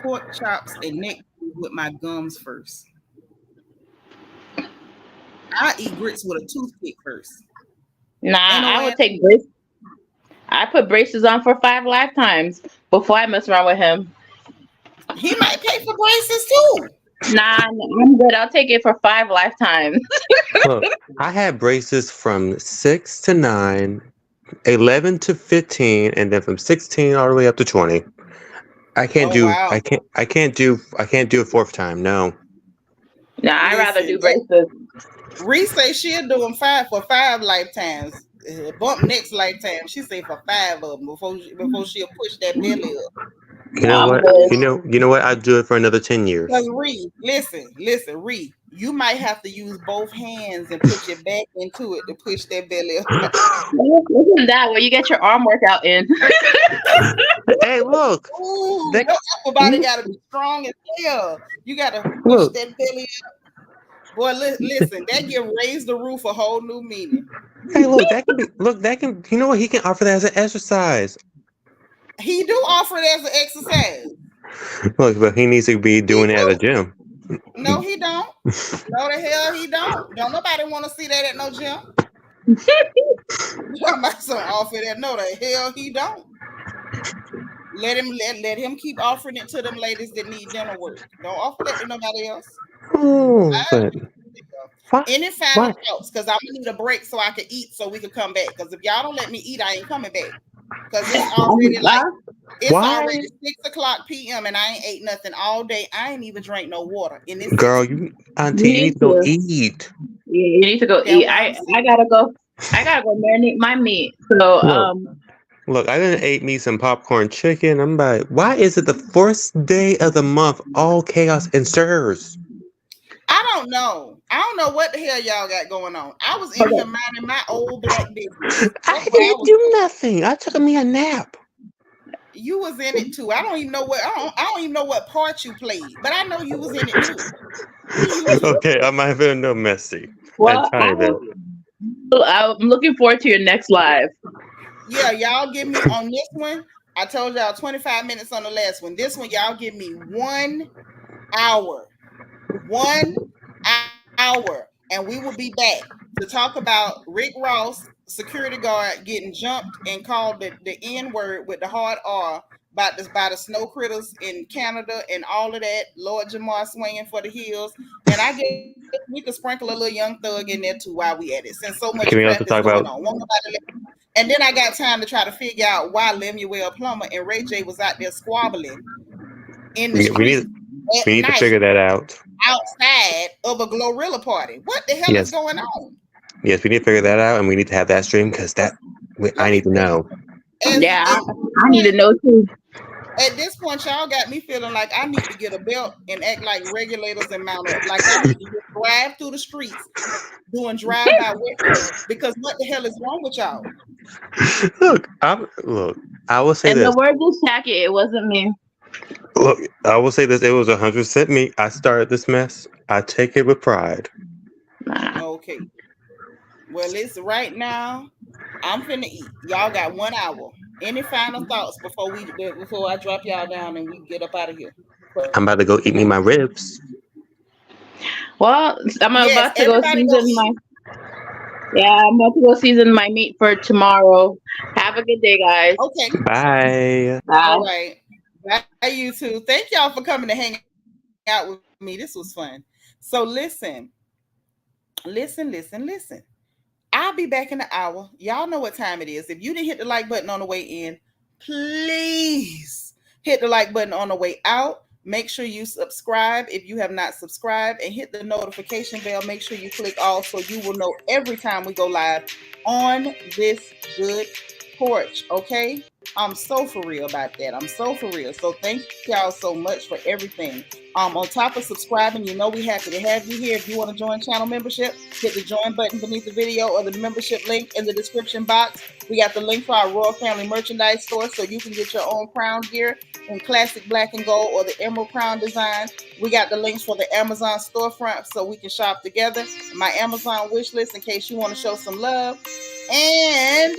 Speaker 1: pork chops and neck with my gums first. I eat grits with a toothpick first.
Speaker 5: Nah,
Speaker 1: Ain't no
Speaker 5: I
Speaker 1: way.
Speaker 5: would take braces. I put braces on for 5 lifetimes before I mess around with him.
Speaker 1: He might pay for braces too.
Speaker 5: Nah, I'm good. I'll take it for 5 lifetimes.
Speaker 4: Look, I had braces from 6 to 9, 11 to 15, and then from 16 all the way up to 20. I can't
Speaker 1: Oh,
Speaker 4: do.
Speaker 1: wow.
Speaker 4: I can't do a fourth time. No.
Speaker 5: Nah, I'd rather do
Speaker 1: Listen,
Speaker 5: braces.
Speaker 1: Reese say she'll do them 5 lifetimes. Bump next lifetime. She say for 5 of them before she'll push that belly up.
Speaker 4: You know
Speaker 5: I'm
Speaker 4: what?
Speaker 5: good.
Speaker 4: You know what? I'd do it for another 10 years.
Speaker 1: Because Ree, listen, Ree, you might have to use both hands and put your back into it to push that belly up.
Speaker 5: Listen to that where you get your arm workout in.
Speaker 4: Hey, look.
Speaker 1: Ooh,
Speaker 4: That-
Speaker 1: your upper body got to be strong as hell. You got to push
Speaker 4: Look.
Speaker 1: that belly up. Boy, listen, that give raise the roof a whole new meaning.
Speaker 4: Hey, look. You know what? He can offer that as an exercise.
Speaker 1: He do offer it as an exercise.
Speaker 4: Look, but he needs to be doing it at a gym.
Speaker 1: No, he don't. No, the hell he don't. Don't nobody want to see that at no gym. My son offer that. No, the hell he don't. Let him keep offering it to them ladies that need dental work. Don't offer that to nobody else.
Speaker 4: Oh, but
Speaker 1: Any final thoughts? Because I'm gonna need a break so I can eat so we can come back. Because if y'all don't let me eat, I ain't coming back. Because it's already 6:00 p.m. and I ain't ate nothing all day. I ain't even drank no water. In this
Speaker 4: girl, you need to go eat.
Speaker 5: Yeah, you need to go eat. I gotta go marinate my meat. So
Speaker 4: Look, I done ate me some popcorn chicken. I'm like, why is it the first day of the month all chaos and stirs?
Speaker 1: I don't know. I don't know what the hell y'all got going on. I was in here minding my old black business.
Speaker 4: I didn't do nothing. I took me a nap.
Speaker 1: You was in it too. I don't even know what part you played, but I know you was in it too.
Speaker 4: Okay, I might have been a little messy.
Speaker 5: well, I'm looking forward to your next live.
Speaker 1: Yeah, y'all give me on this one. I told y'all 25 minutes on the last one. This one, y'all give me 1 hour. 1 hour. And we will be back to talk about Rick Ross, security guard, getting jumped and called the N-word with the hard R by the snow critters in Canada and all of that. Lord Jamar swinging for the hills. And I guess we could sprinkle a little Young Thug in there too while we at it. Since so much crap is going on. And then I got time to try to figure out why Lemuel Plummer and Ray J was out there squabbling in the street
Speaker 4: we need to figure that out.
Speaker 1: Outside of a Glorilla party. What the hell is going on?
Speaker 4: Yes, we need to figure that out, and we need to have that stream because I need to know.
Speaker 5: I need to know too.
Speaker 1: At this point, y'all got me feeling like I need to get a belt and act like regulators and mount up. Like I need to just drive through the streets doing drive-by witnesses because what the hell is wrong with y'all?
Speaker 4: Look, I will say this.
Speaker 5: And the word is tacky. It wasn't me.
Speaker 4: Look, I will say this. It was 100% me. I started this mess. I take it with pride.
Speaker 1: Okay. Well, it's right now. I'm finna eat. Y'all got 1 hour. Any final thoughts before I drop y'all down and we get up out of here?
Speaker 4: I'm about to go eat me my ribs.
Speaker 5: Well, I'm about to go season my. Yeah, I'm about to go season my meat for tomorrow. Have a good day, guys.
Speaker 1: Okay.
Speaker 4: Bye.
Speaker 5: Bye.
Speaker 1: All right. Bye, you two. Thank y'all for coming to hang out with me. This was fun. So listen. I'll be back in an hour. Y'all know what time it is. If you didn't hit the like button on the way in, please hit the like button on the way out. Make sure you subscribe if you have not subscribed and hit the notification bell. Make sure you click all so you will know every time we go live on this good porch. Okay? I'm so for real about that. I'm so for real. So thank y'all so much for everything. On top of subscribing, you know we happy to have you here. If you want to join channel membership, hit the join button beneath the video or the membership link in the description box. We got the link for our Royal Family merchandise store so you can get your own crown gear in classic black and gold or the emerald crown design. We got the links for the Amazon storefront so we can shop together. My Amazon wish list in case you want to show some love. And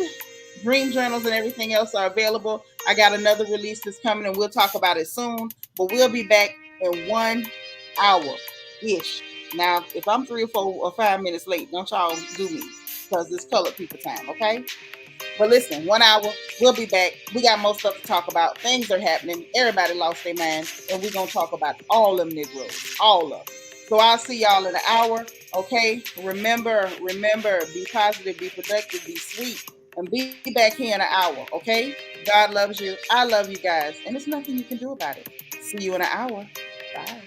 Speaker 1: dream journals and everything else are available. I got another release that's coming and we'll talk about it soon. But we'll be back in 1 hour ish. Now, if I'm 3 or 4 or 5 minutes late, don't y'all do me because it's colored people time, okay? But listen, 1 hour, we'll be back. We got more stuff to talk about. Things are happening. Everybody lost their mind, and we're going to talk about all them Negroes, all of them. So I'll see y'all in an hour, okay? Remember, be positive, be productive, be sweet, and be back here in an hour, okay? God loves you. I love you guys, and there's nothing you can do about it. See you in an hour. Bye.